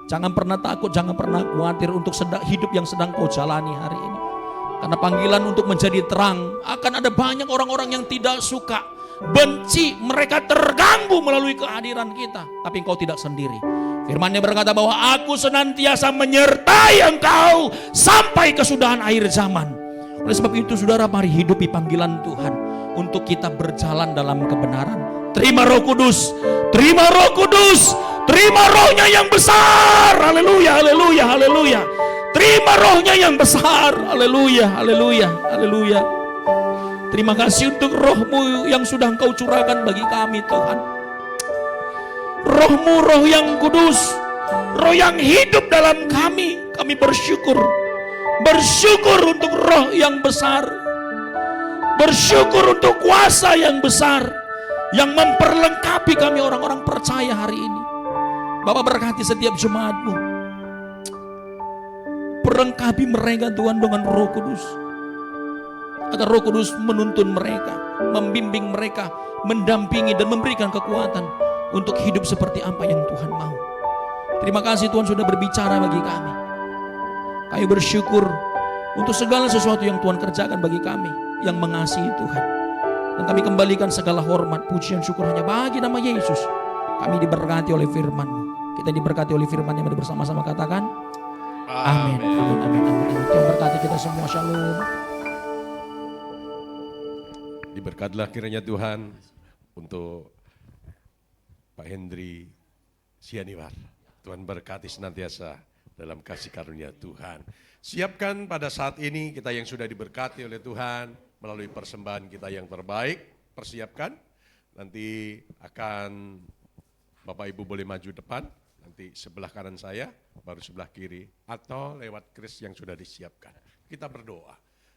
Jangan pernah takut, jangan pernah khawatir untuk hidup yang sedang kau jalani hari ini. Karena panggilan untuk menjadi terang, akan ada banyak orang-orang yang tidak suka, benci, mereka terganggu melalui kehadiran kita. Tapi engkau tidak sendiri. Firman-Nya berkata bahwa aku senantiasa menyertai engkau sampai kesudahan akhir zaman. Oleh sebab itu saudara, mari hidupi panggilan Tuhan untuk kita berjalan dalam kebenaran. Terima Roh Kudus, terima Roh Kudus, terima Rohnya yang besar. Haleluya, haleluya, haleluya. Terima Rohnya yang besar. Haleluya, haleluya, haleluya. Terima kasih untuk Roh-Mu yang sudah Engkau curahkan bagi kami Tuhan. Roh-Mu, Roh yang kudus, Roh yang hidup dalam kami. Kami bersyukur. Bersyukur untuk Roh yang besar. Bersyukur untuk kuasa yang besar yang memperlengkapi kami orang-orang percaya hari ini. Bapak berkati setiap jemaat-Mu. Perlengkapi mereka Tuhan dengan Roh Kudus. Agar Roh Kudus menuntun mereka, membimbing mereka, mendampingi dan memberikan kekuatan untuk hidup seperti apa yang Tuhan mau. Terima kasih Tuhan sudah berbicara bagi kami. Kami bersyukur untuk segala sesuatu yang Tuhan kerjakan bagi kami yang mengasihi Tuhan. Dan kami kembalikan segala hormat, pujian, syukur hanya bagi nama Yesus. Kami diberkati oleh firman-Mu. Kita diberkati oleh firman yang bersama-sama katakan amin. Amin, amin, amin. Tuhan berkati kita semua. Shalom. Diberkatilah kiranya Tuhan untuk Pak Hendri Sianiwar. Tuhan berkati senantiasa dalam kasih karunia Tuhan. Siapkan pada saat ini kita yang sudah diberkati oleh Tuhan melalui persembahan kita yang terbaik. Persiapkan, nanti akan Bapak Ibu boleh maju depan, nanti sebelah kanan saya, baru sebelah kiri, atau lewat kris yang sudah disiapkan. Kita berdoa.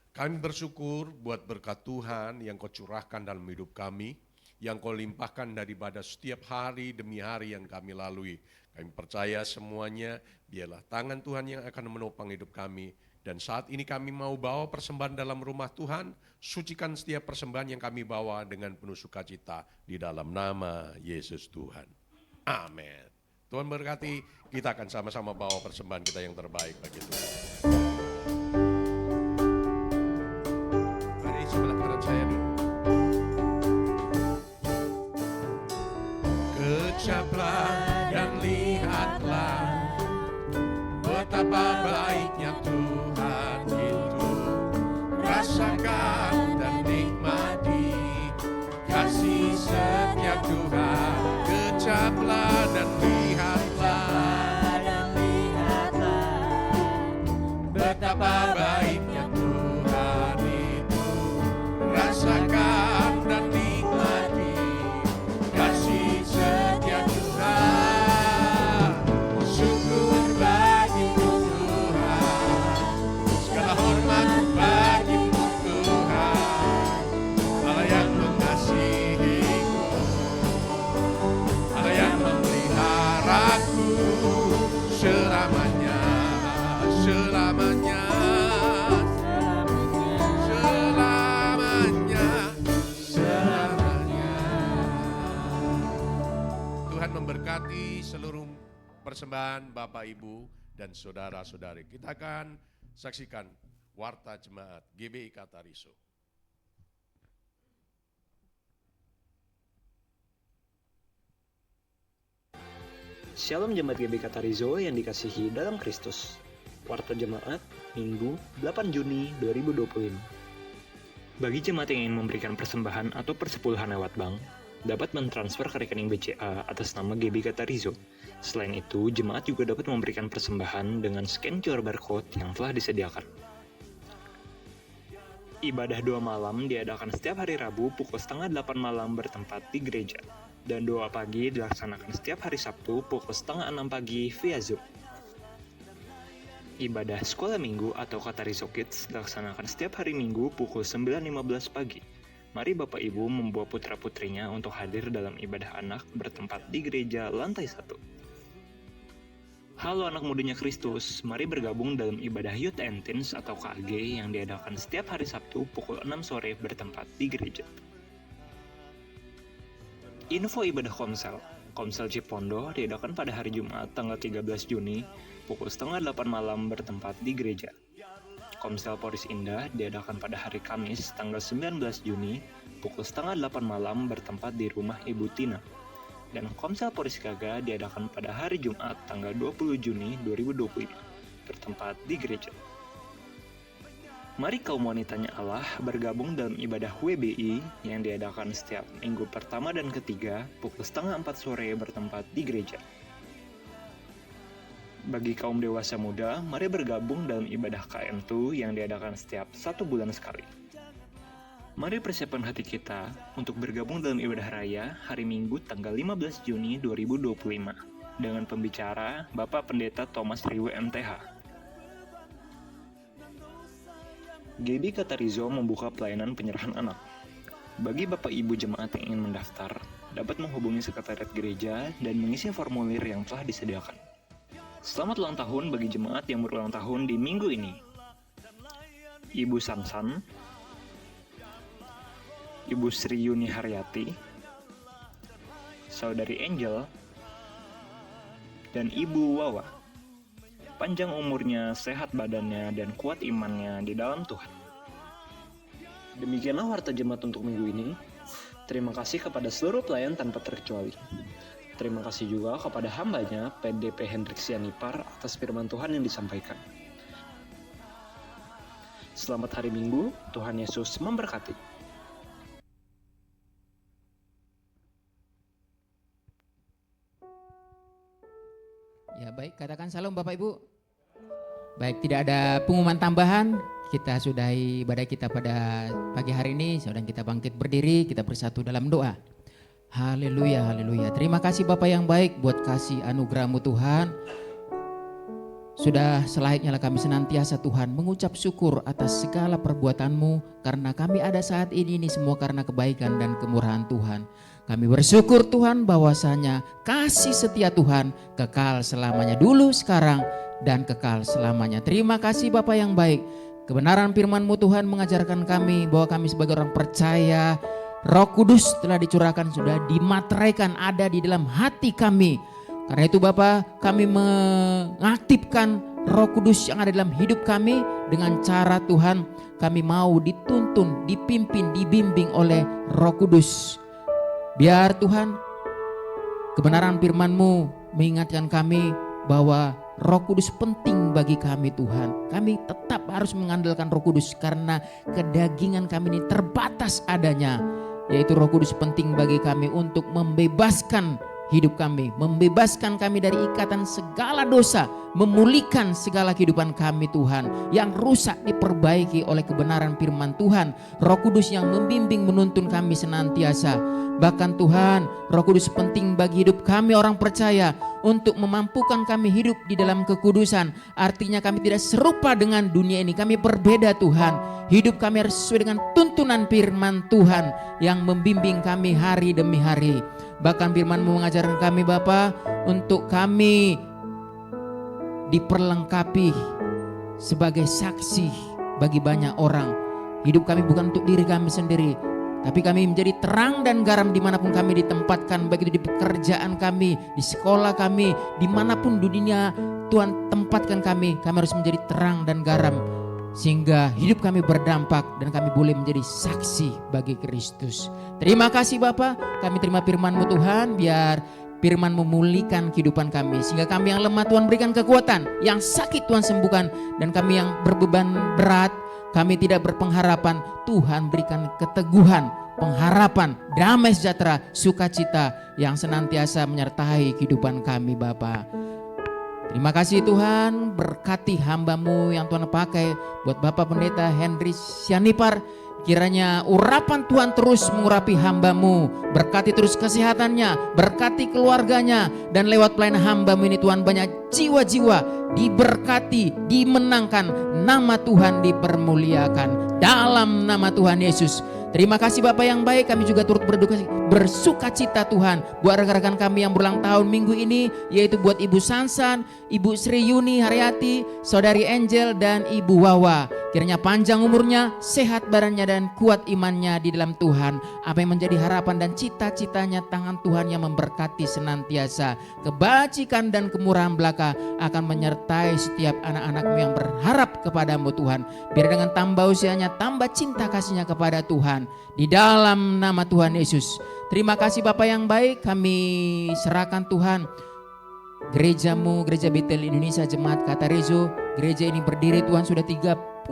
Kami bersyukur buat berkat Tuhan yang Kau curahkan dalam hidup kami, yang Kau limpahkan daripada setiap hari demi hari yang kami lalui. Kami percaya semuanya, biarlah tangan Tuhan yang akan menopang hidup kami. Dan saat ini kami mau bawa persembahan dalam rumah Tuhan, sucikan setiap persembahan yang kami bawa dengan penuh sukacita di dalam nama Yesus Tuhan. Amin. Tuhan berkati, kita akan sama-sama bawa persembahan kita yang terbaik bagi Tuhan. Mari sebelah kanan saya dulu. Kecaplah dan lihatlah betapa baiknya Tuhan itu. Rasakan dan nikmati kasih setia Tuhan. Kecaplah dan lihatlah betapa baiknya Tuhan itu. Rasakan dan nikmati kasih setia Tuhan. Syukur bagimu Tuhan, segala hormat bagimu Tuhan. Allah yang mengasihiku, Allah yang memeliharaku selamanya, selamanya, selamanya, selamanya. Tuhan memberkati seluruh persembahan Bapak, Ibu, dan saudara-saudari. Kita akan saksikan Warta Jemaat GBI Katariso. Shalom Jemaat GBI Katarizo yang dikasihi dalam Kristus. Warta Jemaat, Minggu 8 Juni 2025. Bagi jemaat yang ingin memberikan persembahan atau persepuluhan lewat bank, dapat mentransfer ke rekening BCA atas nama GBI Katarizo. Selain itu, jemaat juga dapat memberikan persembahan dengan scan QR barcode yang telah disediakan. Ibadah doa malam diadakan setiap hari Rabu pukul 7:30 malam bertempat di gereja. Dan doa pagi dilaksanakan setiap hari Sabtu pukul 5:30 pagi via Zoom. Ibadah sekolah minggu atau Katarizo Kids dilaksanakan setiap hari Minggu pukul 9:15 pagi. Mari Bapak Ibu membawa putra-putrinya untuk hadir dalam ibadah anak bertempat di gereja lantai 1. Halo anak mudanya Kristus, mari bergabung dalam ibadah Youth and Teens atau KAG yang diadakan setiap hari Sabtu pukul 6 sore bertempat di gereja. Info ibadah Komsel Cipondo diadakan pada hari Jumat tanggal 13 Juni pukul 7:30 malam bertempat di gereja. Komsel Poris Indah diadakan pada hari Kamis tanggal 19 Juni pukul 7:30 malam bertempat di rumah Ibu Tina. Dan Komsel Poris Gaga diadakan pada hari Jumat tanggal 20 Juni 2025 bertempat di gereja. Mari kaum wanitanya Allah bergabung dalam ibadah WBI yang diadakan setiap minggu pertama dan ketiga pukul 3:30 sore bertempat di gereja. Bagi kaum dewasa muda, mari bergabung dalam ibadah KM2 yang diadakan setiap 1 bulan sekali. Mari persiapkan hati kita untuk bergabung dalam ibadah raya hari Minggu tanggal 15 Juni 2025 dengan pembicara Bapak Pendeta Thomas Riwe MTH. GB Katarizo membuka pelayanan penyerahan anak. Bagi Bapak Ibu jemaat yang ingin mendaftar, dapat menghubungi sekretariat gereja dan mengisi formulir yang telah disediakan. Selamat ulang tahun bagi jemaat yang berulang tahun di minggu ini. Ibu Sansan, Ibu Sri Yuni Haryati, Saudari Angel, dan Ibu Wawa. Panjang umurnya, sehat badannya, dan kuat imannya di dalam Tuhan. Demikianlah warta jemaat untuk minggu ini. Terima kasih kepada seluruh pelayan tanpa terkecuali. Terima kasih juga kepada hambanya PDP Hendrik Sianipar atas firman Tuhan yang disampaikan. Selamat hari Minggu, Tuhan Yesus memberkati. Ya baik, katakan salam Bapak Ibu. Baik, tidak ada pengumuman tambahan. Kita sudahi ibadah kita pada pagi hari ini. Saudara kita bangkit berdiri, kita bersatu dalam doa. Haleluya, haleluya. Terima kasih Bapak yang baik buat kasih anugerah-Mu Tuhan. Sudah selayaknya kami senantiasa Tuhan mengucap syukur atas segala perbuatan-Mu. Karena kami ada saat ini semua karena kebaikan dan kemurahan Tuhan. Kami bersyukur Tuhan bahwasanya kasih setia Tuhan kekal selamanya, dulu, sekarang, dan kekal selamanya. Terima kasih Bapak yang baik. Kebenaran firman-Mu Tuhan mengajarkan kami bahwa kami sebagai orang percaya Roh Kudus telah dicurahkan, sudah dimateraikan, ada di dalam hati kami. Karena itu Bapa, kami mengaktifkan Roh Kudus yang ada dalam hidup kami dengan cara Tuhan kami mau dituntun, dipimpin, dibimbing oleh Roh Kudus. Biar Tuhan kebenaran firman-Mu mengingatkan kami bahwa Roh Kudus penting bagi kami Tuhan. Kami tetap harus mengandalkan Roh Kudus karena kedagingan kami ini terbatas adanya. Yaitu Roh Kudus penting bagi kami untuk membebaskan hidup kami, membebaskan kami dari ikatan segala dosa, memulihkan segala kehidupan kami Tuhan. Yang rusak diperbaiki oleh kebenaran firman Tuhan. Roh Kudus yang membimbing menuntun kami senantiasa. Bahkan Tuhan, Roh Kudus penting bagi hidup kami orang percaya untuk memampukan kami hidup di dalam kekudusan. Artinya kami tidak serupa dengan dunia ini, kami berbeda Tuhan. Hidup kami harus sesuai dengan tuntunan firman Tuhan yang membimbing kami hari demi hari. Bahkan firman-Mu mengajarkan kami Bapa untuk kami diperlengkapi sebagai saksi bagi banyak orang. Hidup kami bukan untuk diri kami sendiri, tapi kami menjadi terang dan garam dimanapun kami ditempatkan, baik itu di pekerjaan kami, di sekolah kami, dimanapun dunia Tuhan tempatkan kami harus menjadi terang dan garam. Sehingga hidup kami berdampak dan kami boleh menjadi saksi bagi Kristus. Terima kasih Bapa, kami terima firman-Mu Tuhan, biar firman memulihkan kehidupan kami. Sehingga kami yang lemah Tuhan berikan kekuatan, yang sakit Tuhan sembuhkan, dan kami yang berbeban berat, kami tidak berpengharapan, Tuhan berikan keteguhan, pengharapan, damai sejahtera, sukacita yang senantiasa menyertai kehidupan kami Bapa. Terima kasih Tuhan, berkati hamba-Mu yang Tuhan pakai buat Bapak Pendeta Hendrik Sianipar. Kiranya urapan Tuhan terus mengurapi hamba-Mu, berkati terus kesehatannya, berkati keluarganya, dan lewat pelayanan hamba-Mu ini Tuhan banyak jiwa-jiwa diberkati, dimenangkan, nama Tuhan dipermuliakan. Dalam nama Tuhan Yesus Terima kasih Bapak yang baik, kami juga turut bersuka cita Tuhan buat rekan-rekan kami yang berulang tahun minggu ini, yaitu buat Ibu Sansan, Ibu Sri Yuni Haryati, Saudari Angel, dan Ibu Wawa. Kiranya panjang umurnya, sehat badannya, dan kuat imannya di dalam Tuhan. Apa yang menjadi harapan dan cita-citanya, tangan Tuhan yang memberkati senantiasa. Kebajikan dan kemurahan belaka akan menyertai setiap anak-anakmu yang berharap kepadamu Tuhan. Biar dengan tambah usianya, tambah cinta kasihnya kepada Tuhan. Di dalam nama Tuhan Yesus. Terima kasih Bapak yang baik, kami serahkan Tuhan gerejamu, Gereja Betel Indonesia Jemaat Katarezo. Gereja ini berdiri Tuhan sudah 32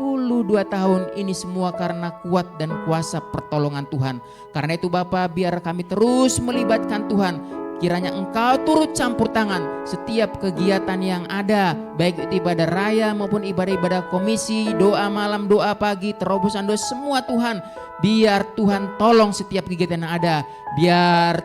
tahun, ini semua karena kuat dan kuasa pertolongan Tuhan. Karena itu Bapak, biar kami terus melibatkan Tuhan. Kiranya Engkau turut campur tangan setiap kegiatan yang ada, baik itu ibadah raya maupun ibadah-ibadah komisi, doa malam, doa pagi, terobosan dosa, semua Tuhan. Biar Tuhan tolong setiap kegiatan yang ada, biar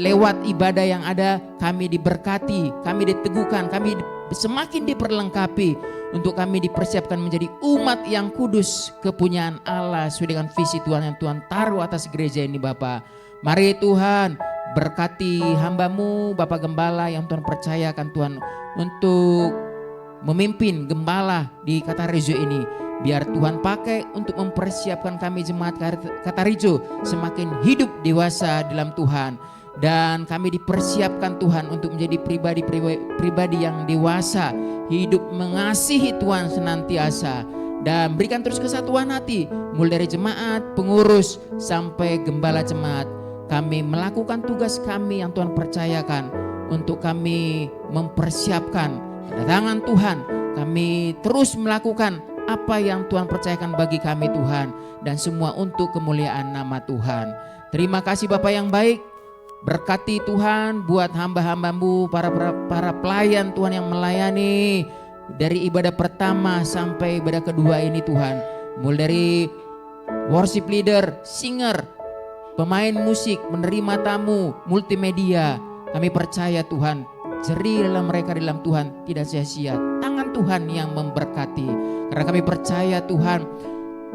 lewat ibadah yang ada kami diberkati, kami diteguhkan, kami semakin diperlengkapi untuk kami dipersiapkan menjadi umat yang kudus, kepunyaan Allah sesuai dengan visi Tuhan yang Tuhan taruh atas gereja ini Bapak. Mari Tuhan berkati hamba-Mu Bapak Gembala yang Tuhan percayakan Tuhan untuk memimpin gembala di Katarezo ini. Biar Tuhan pakai untuk mempersiapkan kami jemaat Katarezo semakin hidup dewasa dalam Tuhan. Dan kami dipersiapkan Tuhan untuk menjadi pribadi yang dewasa, hidup mengasihi Tuhan senantiasa. Dan berikan terus kesatuan hati, mulai dari jemaat, pengurus, sampai gembala jemaat. Kami melakukan tugas kami yang Tuhan percayakan untuk kami mempersiapkan kedatangan Tuhan. Kami terus melakukan apa yang Tuhan percayakan bagi kami Tuhan, dan semua untuk kemuliaan nama Tuhan. Terima kasih Bapak yang baik. Berkati Tuhan buat hamba-hamba-Mu, para pelayan Tuhan yang melayani dari ibadah pertama sampai ibadah kedua ini Tuhan. Mulai dari worship leader, singer, pemain musik, menerima tamu, multimedia. Kami percaya Tuhan, jerilah mereka dalam Tuhan tidak sia-sia. Tangan Tuhan yang memberkati. Karena kami percaya Tuhan,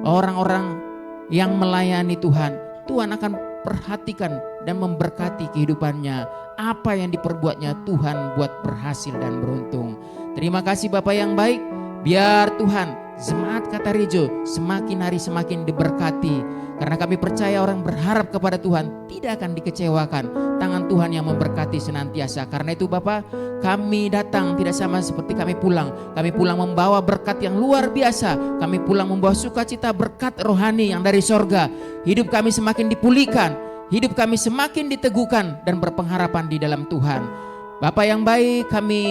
orang-orang yang melayani Tuhan, Tuhan akan perhatikan dan memberkati kehidupannya. Apa yang diperbuatnya Tuhan buat berhasil dan beruntung. Terima kasih Bapak yang baik. Biar Tuhan jemaat Katarezo semakin hari semakin diberkati. Karena kami percaya orang berharap kepada Tuhan tidak akan dikecewakan. Tangan Tuhan yang memberkati senantiasa. Karena itu Bapak, kami datang tidak sama seperti kami pulang. Kami pulang membawa berkat yang luar biasa. Kami pulang membawa sukacita, berkat rohani yang dari sorga. Hidup kami semakin dipulihkan. Hidup kami semakin diteguhkan dan berpengharapan di dalam Tuhan. Bapak yang baik, kami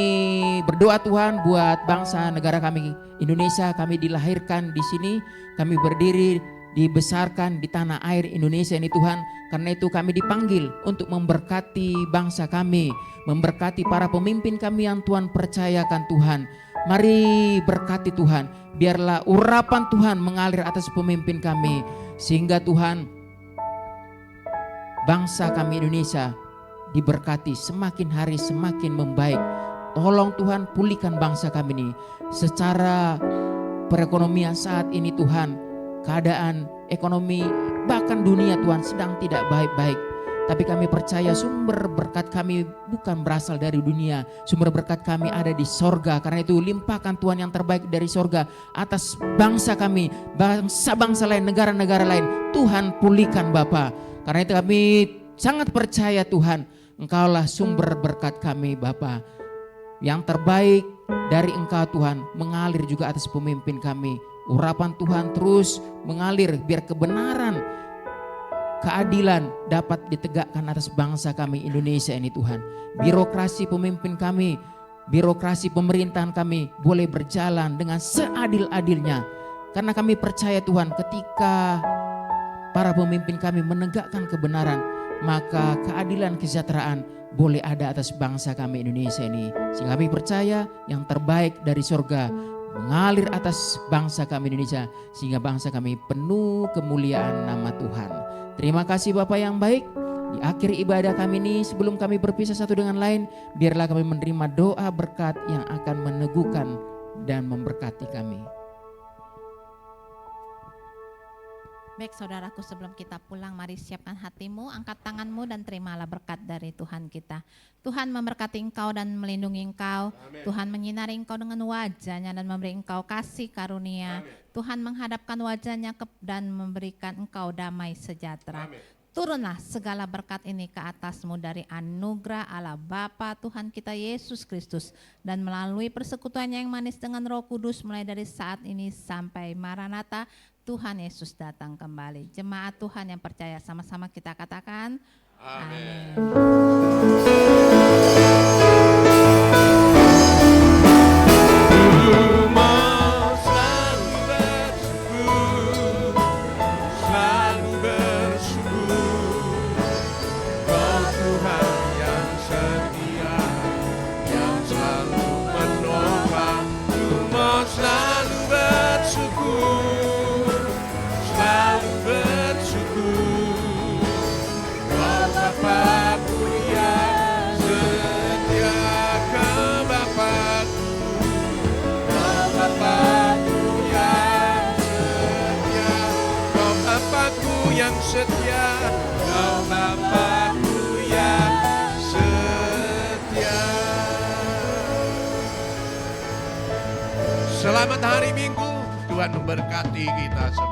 berdoa Tuhan buat bangsa negara kami Indonesia. Kami dilahirkan di sini, kami berdiri, dibesarkan di tanah air Indonesia ini Tuhan. Karena itu kami dipanggil untuk memberkati bangsa kami, memberkati para pemimpin kami yang Tuhan percayakan Tuhan. Mari berkati Tuhan, biarlah urapan Tuhan mengalir atas pemimpin kami, sehingga Tuhan bangsa kami Indonesia diberkati semakin hari semakin membaik. Tolong Tuhan pulihkan bangsa kami ini. Secara perekonomian saat ini Tuhan, keadaan ekonomi bahkan dunia Tuhan sedang tidak baik-baik. Tapi kami percaya sumber berkat kami bukan berasal dari dunia. Sumber berkat kami ada di sorga. Karena itu limpahkan Tuhan yang terbaik dari sorga atas bangsa kami, bangsa-bangsa lain, negara-negara lain. Tuhan pulihkan Bapa. Karena itu kami sangat percaya Tuhan, Engkaulah sumber berkat kami Bapa. Yang terbaik dari Engkau Tuhan mengalir juga atas pemimpin kami. Urapan Tuhan terus mengalir biar kebenaran, keadilan dapat ditegakkan atas bangsa kami Indonesia ini Tuhan. Birokrasi pemimpin kami, birokrasi pemerintahan kami boleh berjalan dengan seadil-adilnya. Karena kami percaya Tuhan, ketika para pemimpin kami menegakkan kebenaran, maka keadilan kesejahteraan boleh ada atas bangsa kami Indonesia ini. Sehingga kami percaya yang terbaik dari sorga mengalir atas bangsa kami Indonesia, sehingga bangsa kami penuh kemuliaan nama Tuhan. Terima kasih Bapak yang baik. Di akhir ibadah kami ini, sebelum kami berpisah satu dengan lain, biarlah kami menerima doa berkat yang akan meneguhkan dan memberkati kami. Baik saudaraku, sebelum kita pulang, mari siapkan hatimu, angkat tanganmu dan terimalah berkat dari Tuhan kita. Tuhan memberkati engkau dan melindungi engkau. Tuhan menyinari engkau dengan wajahnya dan memberi engkau kasih karunia. Tuhan menghadapkan wajahnya dan memberikan engkau damai sejahtera. Turunlah segala berkat ini ke atasmu dari anugerah Allah Bapa Tuhan kita Yesus Kristus, dan melalui persekutuannya yang manis dengan Roh Kudus mulai dari saat ini sampai Maranatha, Tuhan Yesus datang kembali. Jemaat Tuhan yang percaya, sama-sama kita katakan amin. Setia, Kau Bapa-Ku yang setia. Selamat hari Minggu, Tuhan memberkati kita semua.